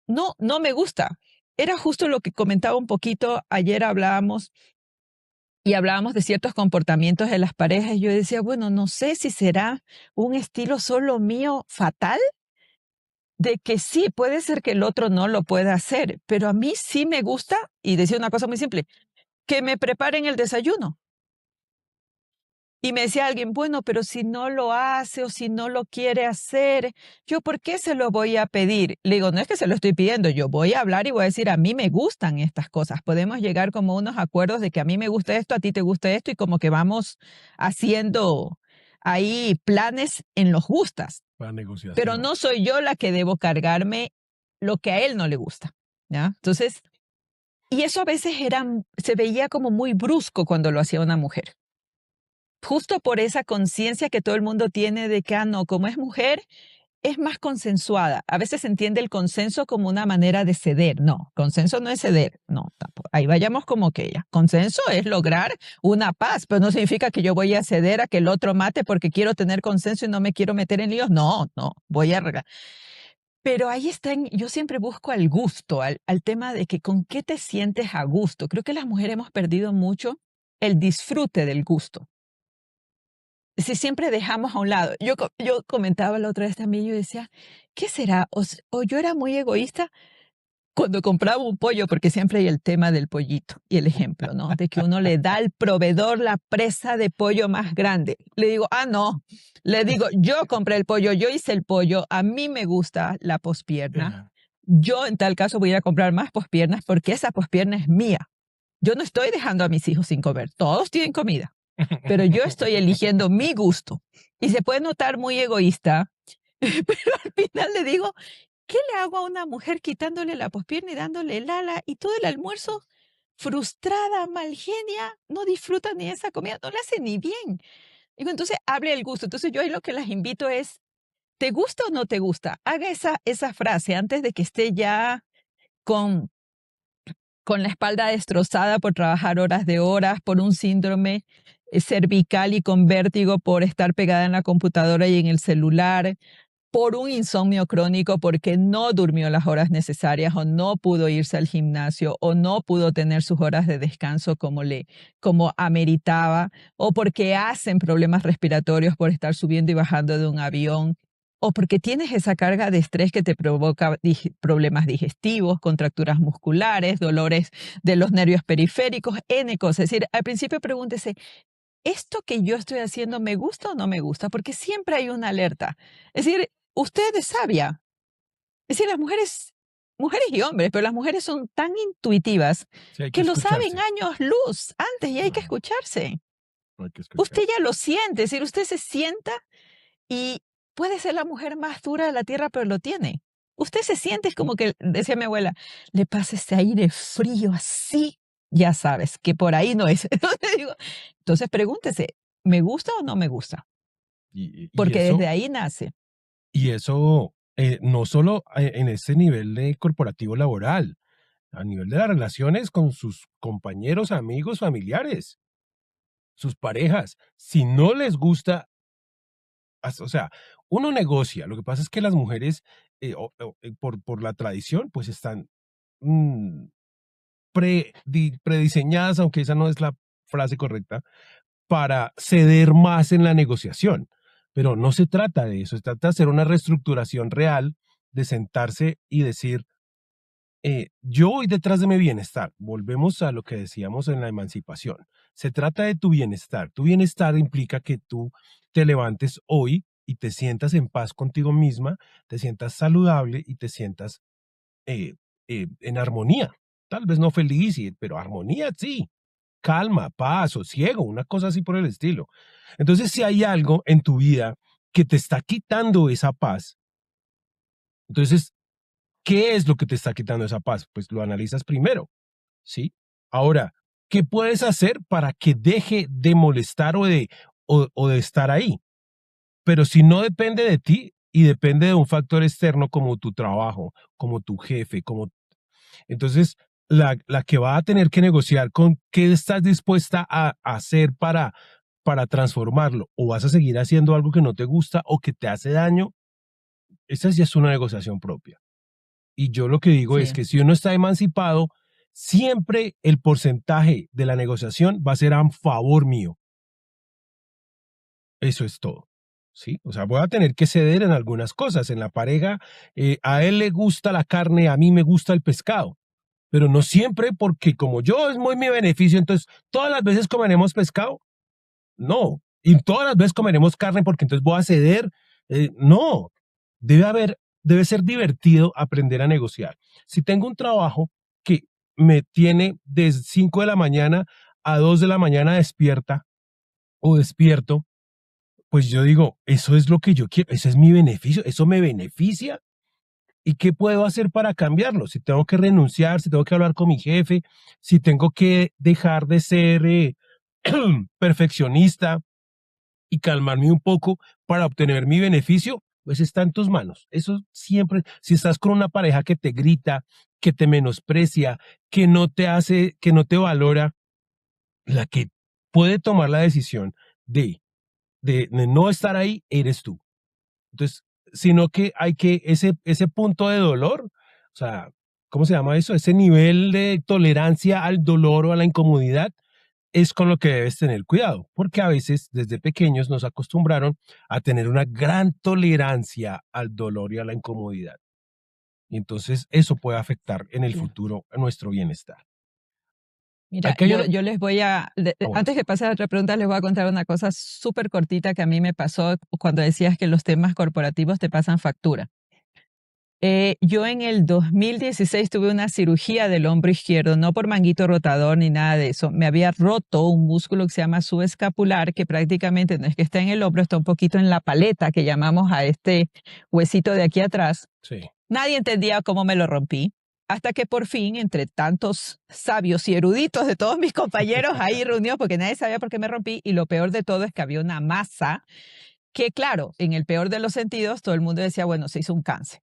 No me gusta. Era justo lo que comentaba un poquito, ayer hablábamos de ciertos comportamientos de las parejas. Yo decía, bueno, no sé si será un estilo solo mío fatal, de que sí, puede ser que el otro no lo pueda hacer, pero a mí sí me gusta, y decía una cosa muy simple, que me preparen el desayuno. Y me decía alguien, bueno, pero si no lo hace o si no lo quiere hacer, yo, ¿por qué se lo voy a pedir? Le digo, no es que se lo estoy pidiendo, yo voy a hablar y voy a decir, a mí me gustan estas cosas. Podemos llegar como a unos acuerdos de que a mí me gusta esto, a ti te gusta esto, y como que vamos haciendo ahí planes en los gustas. Para negociación. Pero no soy yo la que debo cargarme lo que a él no le gusta, ¿ya? Entonces, y eso a veces se veía como muy brusco cuando lo hacía una mujer. Justo por esa conciencia que todo el mundo tiene de que, no, como es mujer, es más consensuada. A veces se entiende el consenso como una manera de ceder. No, consenso no es ceder. No, tampoco. Ahí vayamos como que ya. Consenso es lograr una paz, pero no significa que yo voy a ceder a que el otro mate porque quiero tener consenso y no me quiero meter en líos. No, voy a arreglar. Pero ahí está, yo siempre busco al gusto, al tema de que con qué te sientes a gusto. Creo que las mujeres hemos perdido mucho el disfrute del gusto. Si siempre dejamos a un lado. Yo comentaba la otra vez también, yo decía, ¿qué será? O yo era muy egoísta cuando compraba un pollo, porque siempre hay el tema del pollito y el ejemplo, ¿no? De que uno le da al proveedor la presa de pollo más grande. Le digo, no. Le digo, yo compré el pollo, yo hice el pollo, a mí me gusta la pospierna. Yo en tal caso voy a ir a comprar más pospiernas porque esa pospierna es mía. Yo no estoy dejando a mis hijos sin comer. Todos tienen comida, pero yo estoy eligiendo mi gusto. Y se puede notar muy egoísta, pero al final le digo, ¿qué le hago a una mujer quitándole la pospierna y dándole el ala y todo el almuerzo? Frustrada, mal genia, no disfruta ni esa comida, no le hace ni bien. Digo, entonces hable el gusto. Entonces yo ahí lo que las invito es, ¿te gusta o no te gusta? Haga esa frase antes de que esté ya con la espalda destrozada por trabajar horas de horas, por un síndrome cervical y con vértigo por estar pegada en la computadora y en el celular, por un insomnio crónico porque no durmió las horas necesarias o no pudo irse al gimnasio o no pudo tener sus horas de descanso como ameritaba, o porque hacen problemas respiratorios por estar subiendo y bajando de un avión, o porque tienes esa carga de estrés que te provoca problemas digestivos, contracturas musculares, dolores de los nervios periféricos, N cosas. Es decir, al principio pregúntese, ¿esto que yo estoy haciendo me gusta o no me gusta? Porque siempre hay una alerta. Es decir, usted es sabia. Es decir, las mujeres y hombres, pero las mujeres son tan intuitivas Sí, hay que lo escucharse. saben años luz antes y hay que escucharse. Hay que escucharse. Usted ya lo siente, es decir, usted se sienta y puede ser la mujer más dura de la tierra, pero lo tiene. Usted se siente, es como que, decía mi abuela, le pasa ese aire frío así, ya sabes que por ahí no es. Entonces pregúntese, ¿me gusta o no me gusta? Y Porque eso, desde ahí nace. y eso no solo en ese nivel de corporativo laboral, a nivel de las relaciones con sus compañeros, amigos, familiares, sus parejas. Si no les gusta, o sea, uno negocia. Lo que pasa es que las mujeres, por la tradición, pues están mm, prediseñadas, aunque esa no es la frase correcta, para ceder más en la negociación. Pero no se trata de eso, se trata de hacer una reestructuración real, de sentarse y decir, yo voy detrás de mi bienestar. Volvemos a lo que decíamos en la emancipación. Se trata de tu bienestar. Tu bienestar implica que tú te levantes hoy y te sientas en paz contigo misma, te sientas saludable y te sientas en armonía. Tal vez no feliz, pero armonía sí. Calma, paz, sosiego, una cosa así por el estilo. Entonces, si hay algo en tu vida que te está quitando esa paz, entonces, ¿qué es lo que te está quitando esa paz? Pues lo analizas primero, ¿sí? Ahora, ¿qué puedes hacer para que deje de molestar o de estar ahí? Pero si no depende de ti y depende de un factor externo como tu trabajo, como tu jefe, entonces la que va a tener que negociar con qué estás dispuesta a hacer para transformarlo, o vas a seguir haciendo algo que no te gusta o que te hace daño, esa sí es una negociación propia. Y yo lo que digo es Sí. que si uno está emancipado, siempre el porcentaje de la negociación va a ser a favor mío. Eso es todo. ¿Sí? O sea, voy a tener que ceder en algunas cosas. En la pareja, a él le gusta la carne, a mí me gusta el pescado. pero no siempre, porque como yo es muy mi beneficio, entonces todas las veces comeremos pescado. No. Y todas las veces comeremos carne porque entonces voy a ceder. No. Debe ser divertido aprender a negociar. Si tengo un trabajo que me tiene de 5 de la mañana a 2 de la mañana despierta o despierto, pues yo digo, eso es lo que yo quiero, ese es mi beneficio, eso me beneficia. ¿Y qué puedo hacer para cambiarlo? Si tengo que renunciar, si tengo que hablar con mi jefe, si tengo que dejar de ser perfeccionista y calmarme un poco para obtener mi beneficio, pues está en tus manos. Eso siempre, si estás con una pareja que te grita, que te menosprecia, que no te hace, que no te valora, la que puede tomar la decisión de no estar ahí, eres tú. Entonces, sino que hay que ese punto de dolor, o sea, ¿cómo se llama eso? Ese nivel de tolerancia al dolor o a la incomodidad es con lo que debes tener cuidado, porque a veces desde pequeños nos acostumbraron a tener una gran tolerancia al dolor y a la incomodidad. Y entonces eso puede afectar en el Claro. futuro a nuestro bienestar. Mira, Aquí hay una... yo les voy bueno, antes que pase a otra pregunta, les voy a contar una cosa súper cortita que a mí me pasó cuando decías que los temas corporativos te pasan factura. Yo en el 2016 tuve una cirugía del hombro izquierdo, no por manguito rotador ni nada de eso. Me había roto un músculo que se llama subescapular, que prácticamente no es que está en el hombro, está un poquito en la paleta que llamamos a este huesito de aquí atrás. sí. Nadie entendía cómo me lo rompí, hasta que por fin, entre tantos sabios y eruditos de todos mis compañeros ahí reunidos, porque nadie sabía por qué me rompí, y lo peor de todo es que había una masa que, claro, en el peor de los sentidos, todo el mundo decía, bueno, se hizo un cáncer.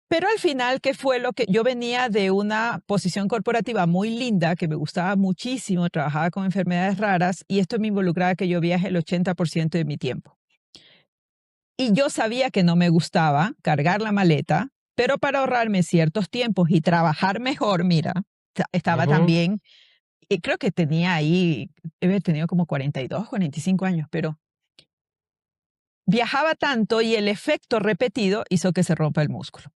Pero al final, ¿qué fue lo que yo venía de una posición corporativa muy linda, que me gustaba muchísimo, trabajaba con enfermedades raras, y esto me involucraba que yo viaje el 80% de mi tiempo? Y yo sabía que no me gustaba cargar la maleta, pero para ahorrarme ciertos tiempos y trabajar mejor, mira, estaba Ujú. también, y creo que tenía ahí, he tenido como 42, 45 años, pero viajaba tanto y el efecto repetido hizo que se rompa el músculo.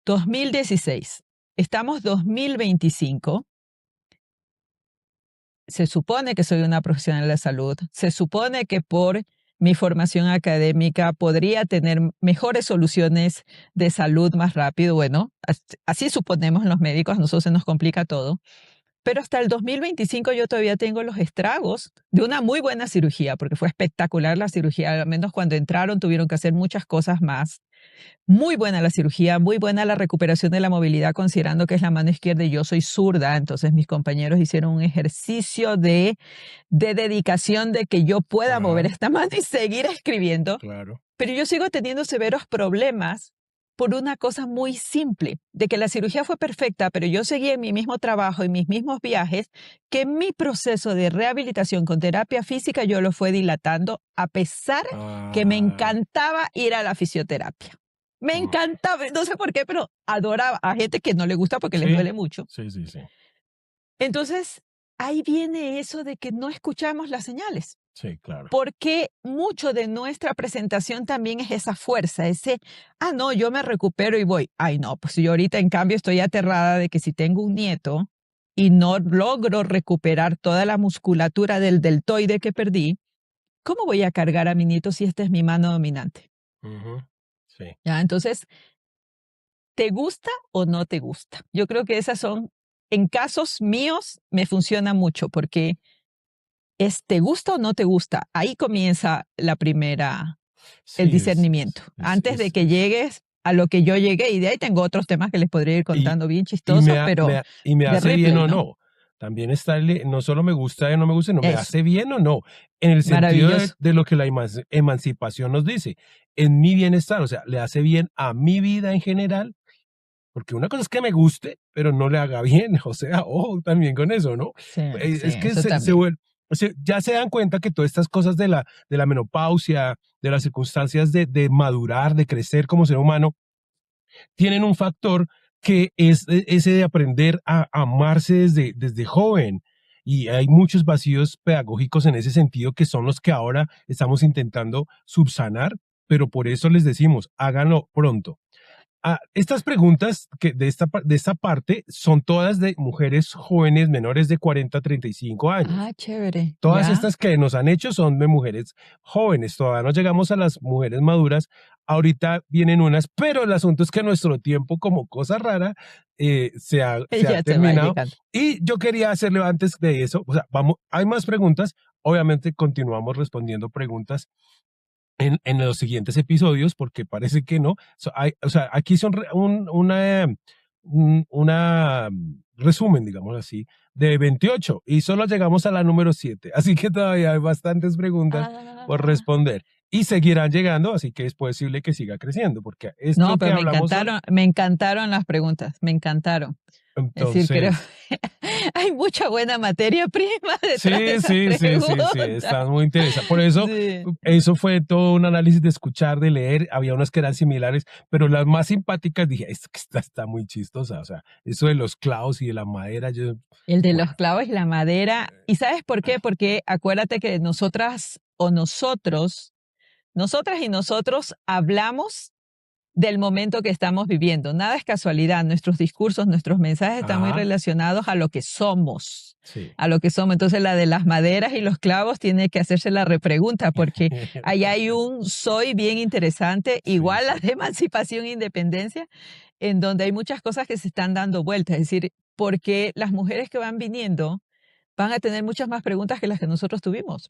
2016, estamos 2025. Se supone que soy una profesional de la salud, se supone que por mi formación académica podría tener mejores soluciones de salud más rápido. Bueno, así suponemos los médicos, a nosotros se nos complica todo. Pero hasta el 2025 yo todavía tengo los estragos de una muy buena cirugía, porque fue espectacular la cirugía, al menos cuando entraron tuvieron que hacer muchas cosas más. Muy buena la cirugía, muy buena la recuperación de la movilidad, considerando que es la mano izquierda y yo soy zurda. Entonces mis compañeros hicieron un ejercicio de dedicación de que yo pueda mover Ajá, esta mano y seguir escribiendo. claro. Pero yo sigo teniendo severos problemas por una cosa muy simple, de que la cirugía fue perfecta, pero yo seguí en mi mismo trabajo y mis mismos viajes, que mi proceso de rehabilitación con terapia física yo lo fue dilatando, a pesar que me Ah, encantaba ir a la fisioterapia. Me mm, encantaba, no sé por qué, pero adoraba a gente que no le gusta porque les sí, duele mucho. sí, sí, sí, Entonces, ahí viene eso de que no escuchamos las señales, sí, claro. porque mucho de nuestra presentación también es esa fuerza, ese, no, yo me recupero y voy. Ay, no, pues yo ahorita en cambio estoy aterrada de que si tengo un nieto y no logro recuperar toda la musculatura del deltoide que perdí, ¿cómo voy a cargar a mi nieto si esta es mi mano dominante? Ujú, sí, ¿Ya? Entonces, ¿te gusta o no te gusta? Yo creo que esas son, en casos míos, me funciona mucho porque es ¿te gusta o no te gusta? Ahí comienza el sí, discernimiento. Antes de que llegues a lo que yo llegué, y de ahí tengo otros temas que les podría ir y, contando bien y chistosos, pero y me de hace bien Ripley, o ¿no? no. También está, no solo me gusta o no me gusta, no, me Eso, hace bien o no. En el sentido maravilloso. de lo que la emancipación nos dice, en mi bienestar, o sea, le hace bien a mi vida en general, porque una cosa es que me guste, pero no le haga bien, o sea, ojo también con eso, ¿no? Sí, sí, Es que eso también. ya se dan cuenta que todas estas cosas de la menopausia, de las circunstancias de madurar, de crecer como ser humano, tienen un factor que es ese de aprender a amarse desde joven. Y hay muchos vacíos pedagógicos en ese sentido que son los que ahora estamos intentando subsanar, pero por eso les decimos, háganlo pronto. Estas preguntas de esta parte son todas de mujeres jóvenes menores de 40 a 35 años. Ah, chévere. Todas ¿Ya? estas que nos han hecho son de mujeres jóvenes, todavía no llegamos a las mujeres maduras, ahorita vienen unas, pero el asunto es que nuestro tiempo como cosa rara se ha Ya te va terminado. llegando. Y yo quería hacerle antes de eso, o sea, vamos, hay más preguntas, obviamente continuamos respondiendo preguntas en los siguientes episodios, porque parece que no. O sea, aquí son una resumen, digamos así, de 28 y solo llegamos a la número 7. Así que todavía hay bastantes preguntas por Ah. responder y seguirán llegando, así que es posible que siga creciendo, porque esto No, que pero hablamos hoy, me encantaron las preguntas, me encantaron. Es decir, creo entonces, hay mucha buena materia prima detrás de sí, esas sí, sí, sí, sí, preguntas. está muy interesante. Por eso, Sí. eso fue todo un análisis de escuchar, de leer. Había unas que eran similares, pero las más simpáticas dije, esta está muy chistosa. O sea, eso de los clavos y de la madera, yo, El de bueno, los clavos y la madera. ¿Y sabes por qué? Porque acuérdate que nosotras o nosotros, nosotras y nosotros hablamos del momento que estamos viviendo. Nada es casualidad. Nuestros discursos, nuestros mensajes están muy ajá, relacionados a lo que somos, sí. a lo que somos. Entonces, la de las maderas y los clavos tiene que hacerse la repregunta, porque ahí hay un soy bien interesante, Sí, igual la sí, de emancipación e independencia, en donde hay muchas cosas que se están dando vueltas. Es decir, porque las mujeres que van viniendo van a tener muchas más preguntas que las que nosotros tuvimos.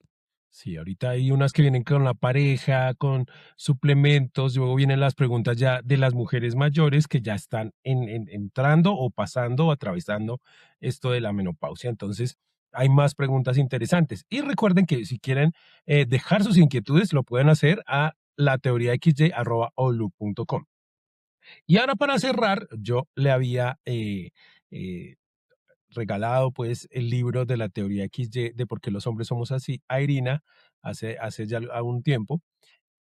sí, ahorita hay unas que vienen con la pareja, con suplementos, luego vienen las preguntas ya de las mujeres mayores que ya están entrando o pasando o atravesando esto de la menopausia. Entonces, hay más preguntas interesantes. Y recuerden que si quieren dejar sus inquietudes, lo pueden hacer a lateoriaxy@outlook.com. Y ahora para cerrar, yo le había eh, regalado pues el libro de la teoría XY de por qué los hombres somos así a Irina hace ya algún tiempo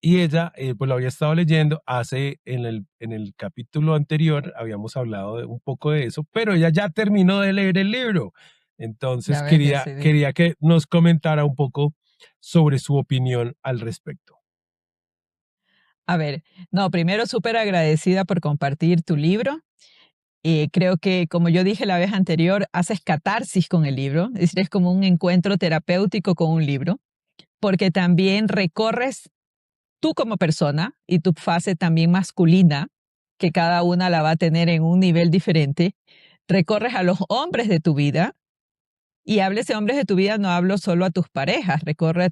y ella pues lo había estado leyendo hace en el capítulo anterior habíamos hablado de un poco de eso, pero ella ya terminó de leer el libro. Entonces Ya ves, decidí. quería que nos comentara un poco sobre su opinión al respecto. A ver, no, primero súper agradecida por compartir tu libro. Creo que, como yo dije la vez anterior, haces catarsis con el libro, es decir, es como un encuentro terapéutico con un libro, porque también recorres tú como persona y tu fase también masculina, que cada una la va a tener en un nivel diferente, recorres a los hombres de tu vida. Y hables de hombres de tu vida, no hablo solo a tus parejas, recorre a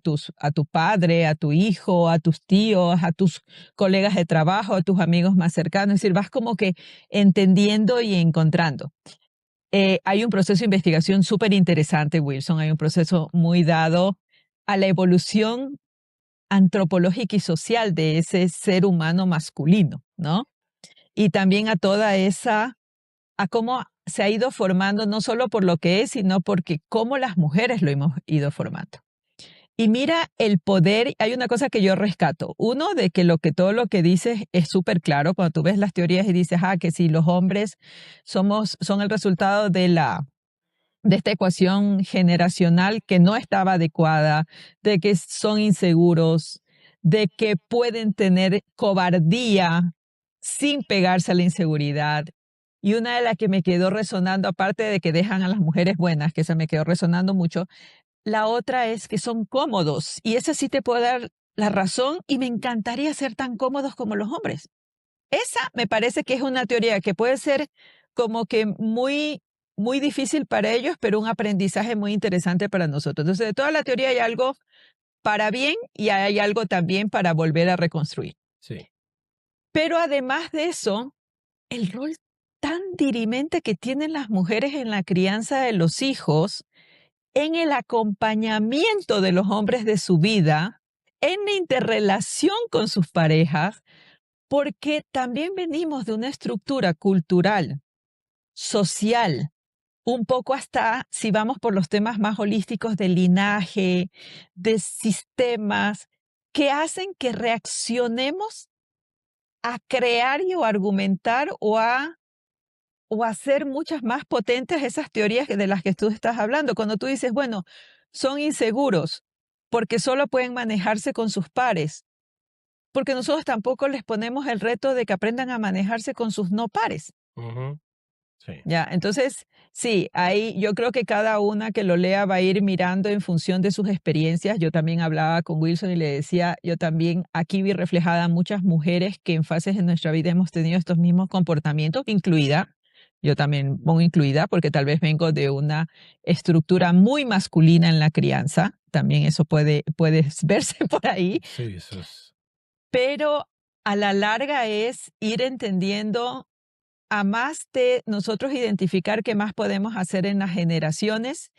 tu padre, a tu hijo, a tus tíos, a tus colegas de trabajo, a tus amigos más cercanos. Es decir, vas como que entendiendo y encontrando. Hay un proceso de investigación súper interesante, Wilson. Hay un proceso muy dado a la evolución antropológica y social de ese ser humano masculino, ¿no? Y también a toda esa a cómo se ha ido formando, no solo por lo que es, sino porque cómo las mujeres lo hemos ido formando. Y mira el poder, hay una cosa que yo rescato. Uno, de que todo lo que dices es súper claro. Cuando tú ves las teorías y dices, que si los hombres son el resultado de esta ecuación generacional que no estaba adecuada, de que son inseguros, de que pueden tener cobardía sin pegarse a la inseguridad. Y una de las que me quedó resonando, aparte de que dejan a las mujeres buenas, que esa me quedó resonando mucho, la otra es que son cómodos. Y esa sí te puedo dar la razón y me encantaría ser tan cómodos como los hombres. Esa me parece que es una teoría que puede ser como que muy, muy difícil para ellos, pero un aprendizaje muy interesante para nosotros. Entonces, de toda la teoría hay algo para bien y hay algo también para volver a reconstruir. Sí, Pero además de eso, el rol tan dirimente que tienen las mujeres en la crianza de los hijos, en el acompañamiento de los hombres de su vida, en la interrelación con sus parejas, porque también venimos de una estructura cultural, social, un poco hasta, si vamos por los temas más holísticos de linaje, de sistemas, que hacen que reaccionemos a crear y o argumentar o hacer muchas más potentes esas teorías de las que tú estás hablando. Cuando tú dices, bueno, son inseguros porque solo pueden manejarse con sus pares, porque nosotros tampoco les ponemos el reto de que aprendan a manejarse con sus no pares. Ujú. Sí. Ya, entonces, sí, ahí yo creo que cada una que lo lea va a ir mirando en función de sus experiencias. Yo también hablaba con Wilson y le decía, yo también aquí vi reflejada a muchas mujeres que en fases de nuestra vida hemos tenido estos mismos comportamientos, incluida, yo también pongo incluida porque tal vez vengo de una estructura muy masculina en la crianza, también eso puede verse por ahí, Sí, eso es. pero a la larga es ir entendiendo a más de nosotros identificar qué más podemos hacer en las generaciones,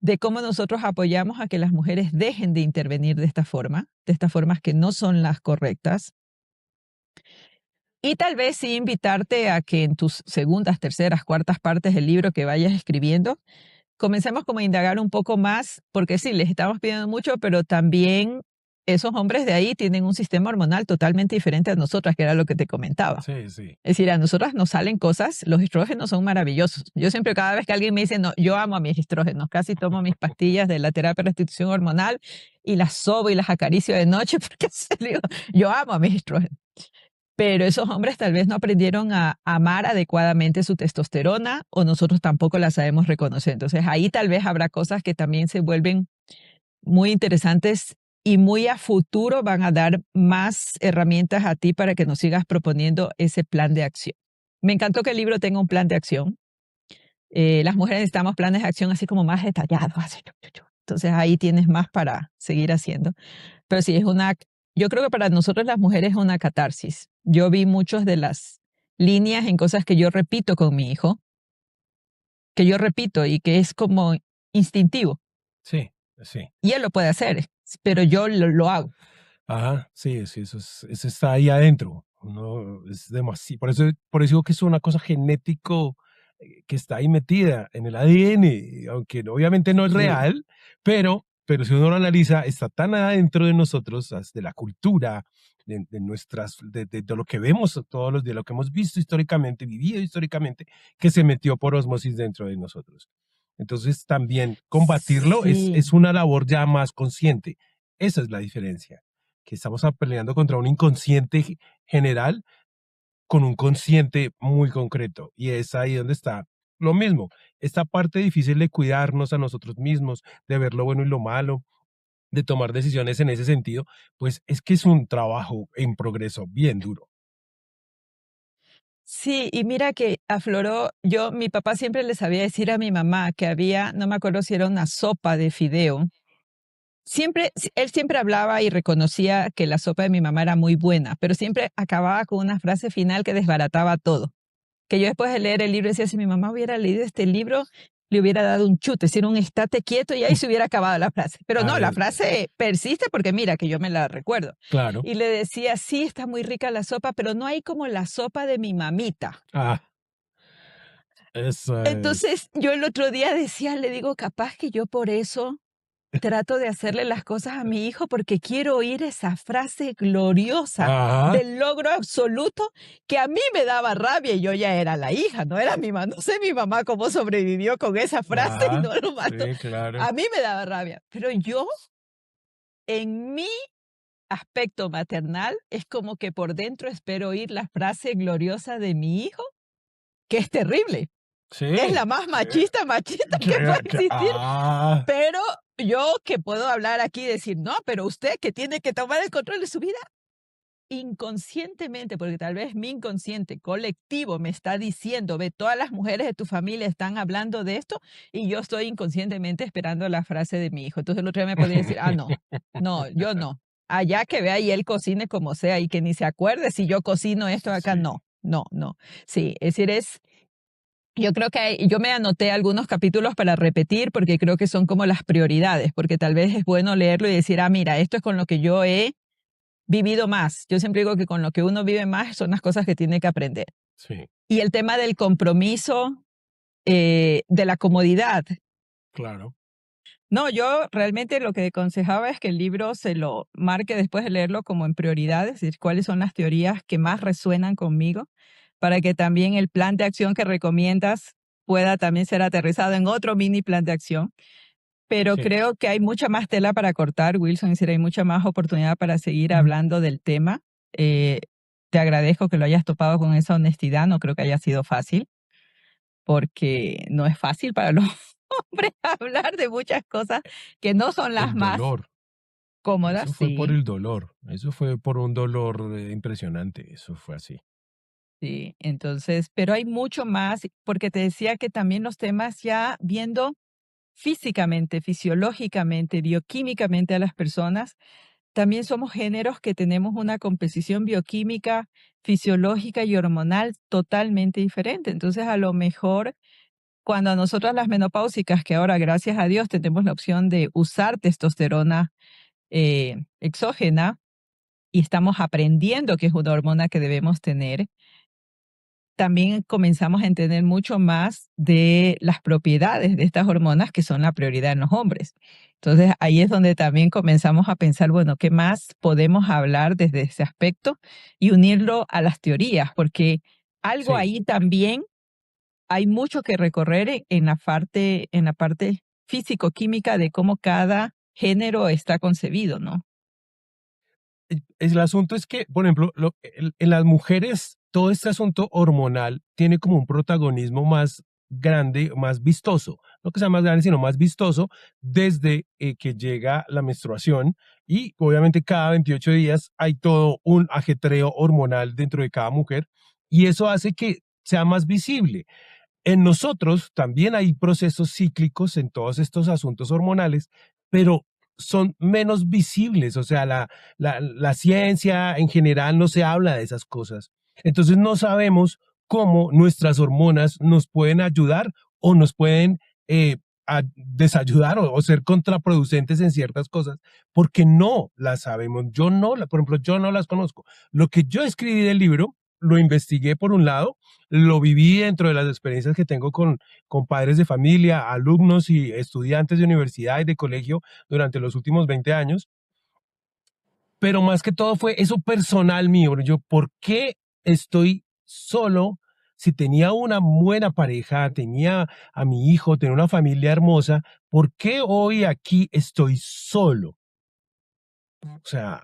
de cómo nosotros apoyamos a que las mujeres dejen de intervenir de esta forma, de estas formas que no son las correctas. Y tal vez sí invitarte a que en tus segundas, terceras, cuartas partes del libro que vayas escribiendo, comencemos como a indagar un poco más, porque sí, les estamos pidiendo mucho, pero también esos hombres de ahí tienen un sistema hormonal totalmente diferente a nosotras, que era lo que te comentaba. Sí, sí. Es decir, a nosotras nos salen cosas, los estrógenos son maravillosos. Yo siempre, cada vez que alguien me dice, no, yo amo a mis estrógenos, casi tomo mis pastillas de la terapia de restitución hormonal y las sobo y las acaricio de noche porque digo, yo amo a mis estrógenos. Pero esos hombres tal vez no aprendieron a amar adecuadamente su testosterona o nosotros tampoco la sabemos reconocer. Entonces ahí tal vez habrá cosas que también se vuelven muy interesantes y muy a futuro van a dar más herramientas a ti para que nos sigas proponiendo ese plan de acción. Me encantó que el libro tenga un plan de acción. Las mujeres necesitamos planes de acción así como más detallados. Así. Entonces ahí tienes más para seguir haciendo. Pero sí, yo creo que para nosotros las mujeres es una catarsis. Yo vi muchas de las líneas en cosas que yo repito con mi hijo, que yo repito y que es como instintivo. Sí, sí. Y él lo puede hacer, pero yo lo hago. Ajá, sí, sí, eso está ahí adentro. Uno es demasiado, por eso digo que es una cosa genético que está ahí metida en el ADN, aunque obviamente no es Sí. real, pero si uno lo analiza, está tan adentro de nosotros, de la cultura, de nuestras, de lo que vemos todos los días, lo que hemos visto históricamente, vivido históricamente, que se metió por osmosis dentro de nosotros. Entonces también combatirlo es, Sí. es una labor ya más consciente. Esa es la diferencia, que estamos peleando contra un inconsciente general con un consciente muy concreto. Y es ahí donde está lo mismo, esta parte difícil de cuidarnos a nosotros mismos, de ver lo bueno y lo malo, de tomar decisiones en ese sentido, pues es que es un trabajo en progreso bien duro. Sí, y mira que afloró, mi papá siempre le sabía decir a mi mamá que había, no me acuerdo si era una sopa de fideo. Él siempre hablaba y reconocía que la sopa de mi mamá era muy buena, pero siempre acababa con una frase final que desbarataba todo. Que yo después de leer el libro decía, si mi mamá hubiera leído este libro, le hubiera dado un chute, si era un estate quieto y ahí se hubiera acabado la frase. Pero no, la Ay, frase persiste porque mira que yo me la recuerdo. claro. Y le decía, sí, está muy rica la sopa, pero no hay como la sopa de mi mamita. Ah, eso es. Entonces yo el otro día decía, le digo, capaz que yo por eso trato de hacerle las cosas a mi hijo porque quiero oír esa frase gloriosa Ajá. del logro absoluto que a mí me daba rabia y yo ya era la hija, no era mi mamá. No sé mi mamá cómo sobrevivió con esa frase y Ajá. no lo mató. Sí, claro. A mí me daba rabia, pero yo en mi aspecto maternal es como que por dentro espero oír la frase gloriosa de mi hijo, que es terrible. Es Sí. la más Sí. machista que puede existir. Ah, Pero yo que puedo hablar aquí y decir, no, pero usted que tiene que tomar el control de su vida, inconscientemente, porque tal vez mi inconsciente colectivo me está diciendo, ve, todas las mujeres de tu familia están hablando de esto y yo estoy inconscientemente esperando la frase de mi hijo. Entonces el otro día me podría decir, no, no, yo no. Allá que vea y él cocine como sea y que ni se acuerde si yo cocino esto acá, sí. no, no, no. Sí, es decir, yo creo que yo me anoté algunos capítulos para repetir porque creo que son como las prioridades, porque tal vez es bueno leerlo y decir, mira, esto es con lo que yo he vivido más. Yo siempre digo que con lo que uno vive más son las cosas que tiene que aprender. Sí, Y el tema del compromiso, de la comodidad. claro. No, yo realmente lo que aconsejaba es que el libro se lo marque después de leerlo como en prioridades, es decir, cuáles son las teorías que más resuenan conmigo, para que también el plan de acción que recomiendas pueda también ser aterrizado en otro mini plan de acción. Pero Sí. creo que hay mucha más tela para cortar, Wilson, es decir, hay mucha más oportunidad para seguir hablando del tema. te agradezco que lo hayas topado con esa honestidad, no creo que haya sido fácil, porque no es fácil para los hombres hablar de muchas cosas que no son las El más dolor. cómodas, Eso fue por sí. el dolor. Eso fue por un dolor impresionante. Eso fue así. Sí, entonces, pero hay mucho más, porque te decía que también los temas ya viendo físicamente, fisiológicamente, bioquímicamente a las personas, también somos géneros que tenemos una composición bioquímica, fisiológica y hormonal totalmente diferente. Entonces, a lo mejor cuando a nosotras las menopáusicas, que ahora gracias a Dios tenemos la opción de usar testosterona exógena y estamos aprendiendo que es una hormona que debemos tener, también comenzamos a entender mucho más de las propiedades de estas hormonas que son la prioridad en los hombres. Entonces ahí es donde también comenzamos a pensar, bueno, ¿qué más podemos hablar desde ese aspecto y unirlo a las teorías? Porque algo Sí. ahí también hay mucho que recorrer en la parte físico-química de cómo cada género está concebido, ¿no? El asunto es que, por ejemplo, en las mujeres, todo este asunto hormonal tiene como un protagonismo más grande, más vistoso, no que sea más grande, sino más vistoso desde que llega la menstruación y obviamente cada 28 días hay todo un ajetreo hormonal dentro de cada mujer y eso hace que sea más visible. En nosotros también hay procesos cíclicos en todos estos asuntos hormonales, pero son menos visibles, o sea, la ciencia en general no se habla de esas cosas. Entonces no sabemos cómo nuestras hormonas nos pueden ayudar o nos pueden desayudar o ser contraproducentes en ciertas cosas, porque no las sabemos. Yo no, por ejemplo, yo no las conozco. Lo que yo escribí del libro, lo investigué por un lado, lo viví dentro de las experiencias que tengo con padres de familia, alumnos y estudiantes de universidad y de colegio durante los últimos 20 años, pero más que todo fue eso personal mío. Yo, ¿por qué estoy solo? Si tenía una buena pareja, tenía a mi hijo, tenía una familia hermosa, ¿por qué hoy aquí estoy solo? O sea,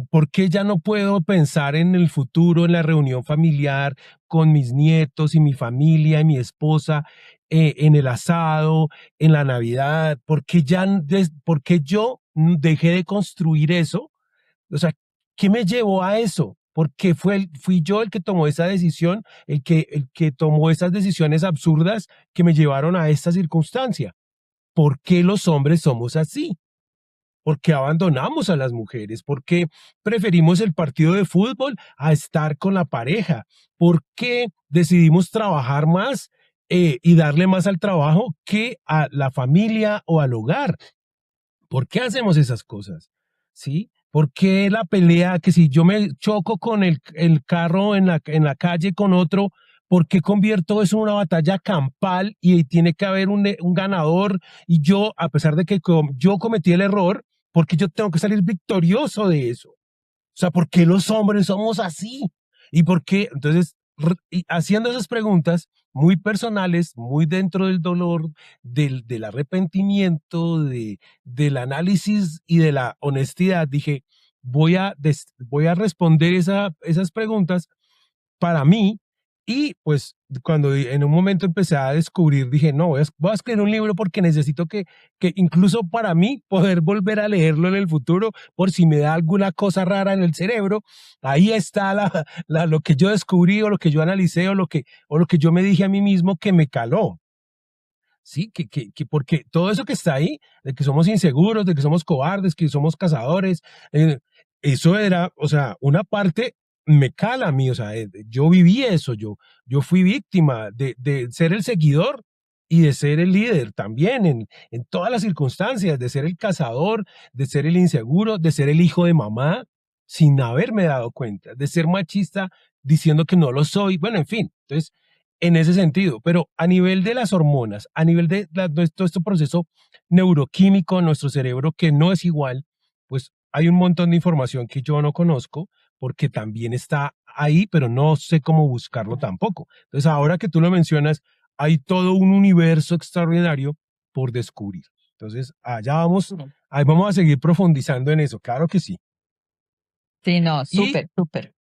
¿por qué ya no puedo pensar en el futuro, en la reunión familiar con mis nietos y mi familia y mi esposa, en el asado, en la Navidad? ¿Por qué yo dejé de construir eso? O sea, ¿qué me llevó a eso? Porque fui yo el que tomó esa decisión, el que tomó esas decisiones absurdas que me llevaron a esta circunstancia. ¿Por qué los hombres somos así? ¿Por qué abandonamos a las mujeres? ¿Por qué preferimos el partido de fútbol a estar con la pareja? ¿Por qué decidimos trabajar más y darle más al trabajo que a la familia o al hogar? ¿Por qué hacemos esas cosas? ¿Sí? ¿Por qué la pelea que si yo me choco con el carro en la calle con otro, ¿por qué convierto eso en una batalla campal y tiene que haber un ganador? Y yo, a pesar de que yo cometí el error, ¿por qué yo tengo que salir victorioso de eso? O sea, ¿por qué los hombres somos así? ¿Y por qué? Entonces, y haciendo esas preguntas muy personales, muy dentro del dolor, del arrepentimiento, del análisis y de la honestidad, dije, voy a responder esas preguntas para mí. Y pues cuando en un momento empecé a descubrir, dije, no, voy a escribir un libro porque necesito que incluso para mí poder volver a leerlo en el futuro por si me da alguna cosa rara en el cerebro. Ahí está lo que yo descubrí o lo que yo analicé o lo que yo me dije a mí mismo que me caló. Sí, porque todo eso que está ahí, de que somos inseguros, de que somos cobardes, que somos cazadores, eso era, o sea, una parte me cala a mí, o sea, yo viví eso, yo fui víctima de ser el seguidor y de ser el líder también en todas las circunstancias, de ser el cazador, de ser el inseguro, de ser el hijo de mamá sin haberme dado cuenta, de ser machista diciendo que no lo soy, bueno, en fin, entonces en ese sentido, pero a nivel de las hormonas, a nivel de todo este proceso neuroquímico en nuestro cerebro que no es igual, pues hay un montón de información que yo no conozco porque también está ahí, pero no sé cómo buscarlo tampoco. Entonces, ahora que tú lo mencionas, hay todo un universo extraordinario por descubrir. Entonces, allá vamos, ahí vamos a seguir profundizando en eso, claro que sí. Sí, no, Y súper, súper.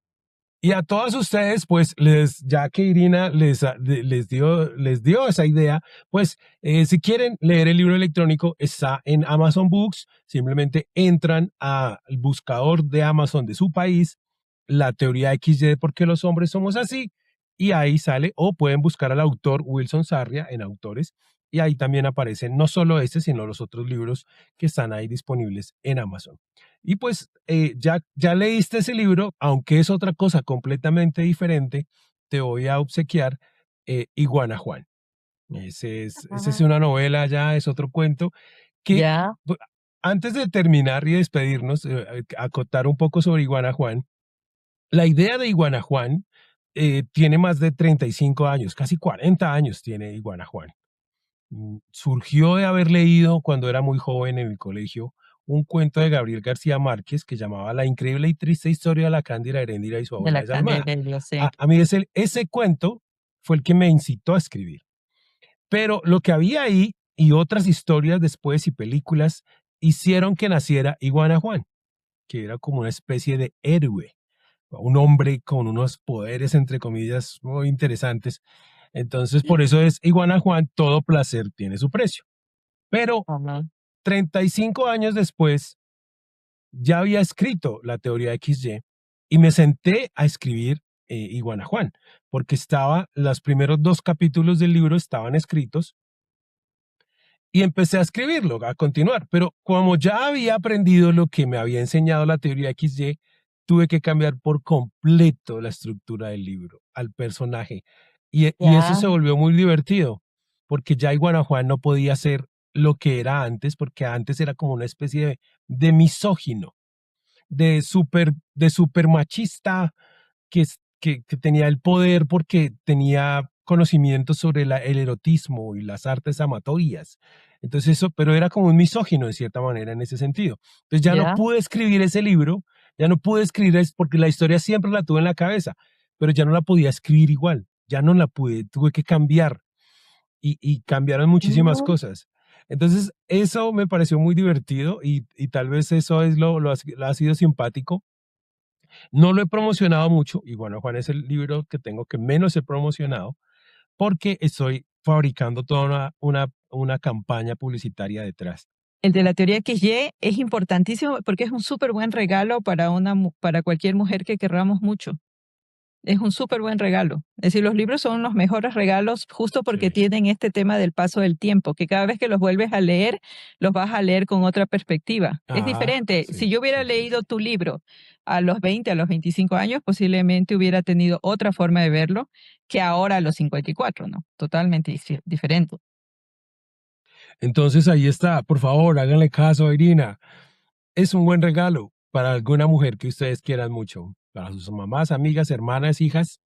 Y a todas ustedes, pues, ya que Irina les dio esa idea, pues, si quieren leer el libro electrónico, está en Amazon Books. Simplemente entran al buscador de Amazon de su país, la teoría XY de por qué los hombres somos así, y ahí sale, o pueden buscar al autor Wilson Sarria en autores, y ahí también aparecen no solo este, sino los otros libros que están ahí disponibles en Amazon. Y pues ya leíste ese libro, aunque es otra cosa completamente diferente, te voy a obsequiar Iguana Juan. Esa es Ajá. una novela, ya es otro cuento que Ya, bu- antes de terminar y despedirnos, acotar un poco sobre Iguana Juan. La idea de Iguana Juan tiene más de 35 años, casi 40 años tiene Iguana Juan. Surgió de haber leído cuando era muy joven en el colegio un cuento de Gabriel García Márquez que llamaba La increíble y triste historia de la Cándida Heréndira y su de abuela la desalmada. Candelaria, sí. A mí ese cuento fue el que me incitó a escribir. Pero lo que había ahí y otras historias después y películas hicieron que naciera Iguana Juan, que era como una especie de héroe, un hombre con unos poderes, entre comillas, muy interesantes. Entonces, por eso es Iguana Juan, todo placer tiene su precio. Pero Ajá. 35 años después, ya había escrito la teoría XY y me senté a escribir Iguana Juan, porque los primeros 2 capítulos del libro estaban escritos y empecé a escribirlo, a continuar. Pero como ya había aprendido lo que me había enseñado la teoría XY, tuve que cambiar por completo la estructura del libro, al personaje. Y eso Ya, se volvió muy divertido, porque ya Iguana Juan no podía ser lo que era antes, porque antes era como una especie de misógino, de super machista, que tenía el poder porque tenía conocimientos sobre el erotismo y las artes amatorias. Entonces eso, pero era como un misógino de cierta manera en ese sentido. Entonces ya no ya. pude escribir ese libro, ya no pude escribir porque la historia siempre la tuve en la cabeza, pero ya no la podía escribir igual, ya no la pude, tuve que cambiar y cambiaron muchísimas Mm. cosas. Entonces eso me pareció muy divertido y tal vez eso es lo ha sido simpático. No lo he promocionado mucho y bueno, Juan es el libro que tengo que menos he promocionado porque estoy fabricando toda una campaña publicitaria detrás. El de la teoría XY es importantísimo porque es un súper buen regalo para para cualquier mujer que querramos mucho. Es un súper buen regalo. Es decir, los libros son los mejores regalos justo porque Sí. tienen este tema del paso del tiempo, que cada vez que los vuelves a leer, los vas a leer con otra perspectiva. Es Ajá, diferente. Si sí, yo hubiera sí, sí, leído sí. tu libro a los 20, a los 25 años, posiblemente hubiera tenido otra forma de verlo que ahora a los 54, ¿no? Totalmente diferente. Entonces ahí está, por favor, háganle caso a Irina. Es un buen regalo para alguna mujer que ustedes quieran mucho, para sus mamás, amigas, hermanas, hijas.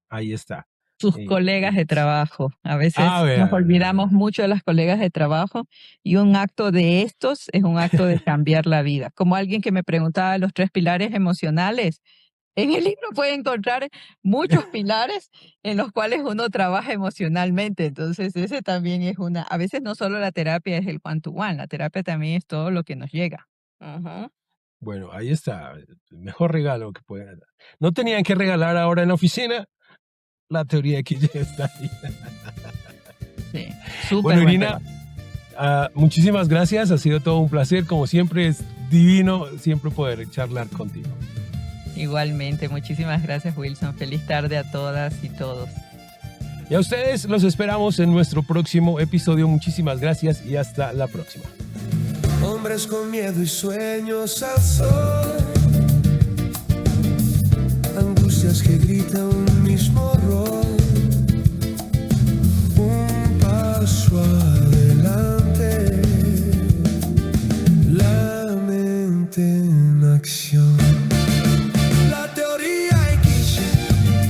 Ahí está. Sus colegas de Sí. trabajo. A Ah, veces nos vea, olvidamos mucho de las colegas de trabajo y un acto de estos es un acto de cambiar la vida. Como alguien que me preguntaba los 3 pilares emocionales, en el libro puede encontrar muchos pilares en los cuales uno trabaja emocionalmente. Entonces, ese también es a veces no solo la terapia es el one to one, la terapia también es todo lo que nos llega. Ujú. bueno, ahí está, el mejor regalo que pueden dar. No tenían que regalar ahora en la oficina, la teoría que ya está ahí. Sí, súper Bueno, buen Irina, regalo. muchísimas gracias, ha sido todo un placer, como siempre es divino siempre poder charlar contigo. Igualmente, muchísimas gracias, Wilson. Feliz tarde a todas y todos. Y a ustedes los esperamos en nuestro próximo episodio, muchísimas gracias y hasta la próxima. Hombres con miedo y sueños al sol, angustias que gritan un mismo rol, un paso adelante, la mente en acción. La teoría X,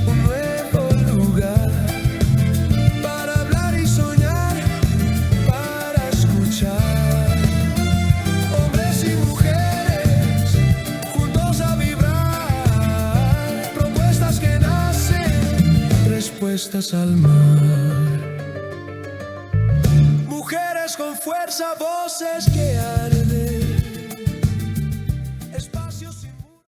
un nuevo lugar para hablar y soñar, para escuchar. Hombres y mujeres juntos a vibrar, propuestas que nacen, respuestas al mar. Mujeres con fuerza, voces que harán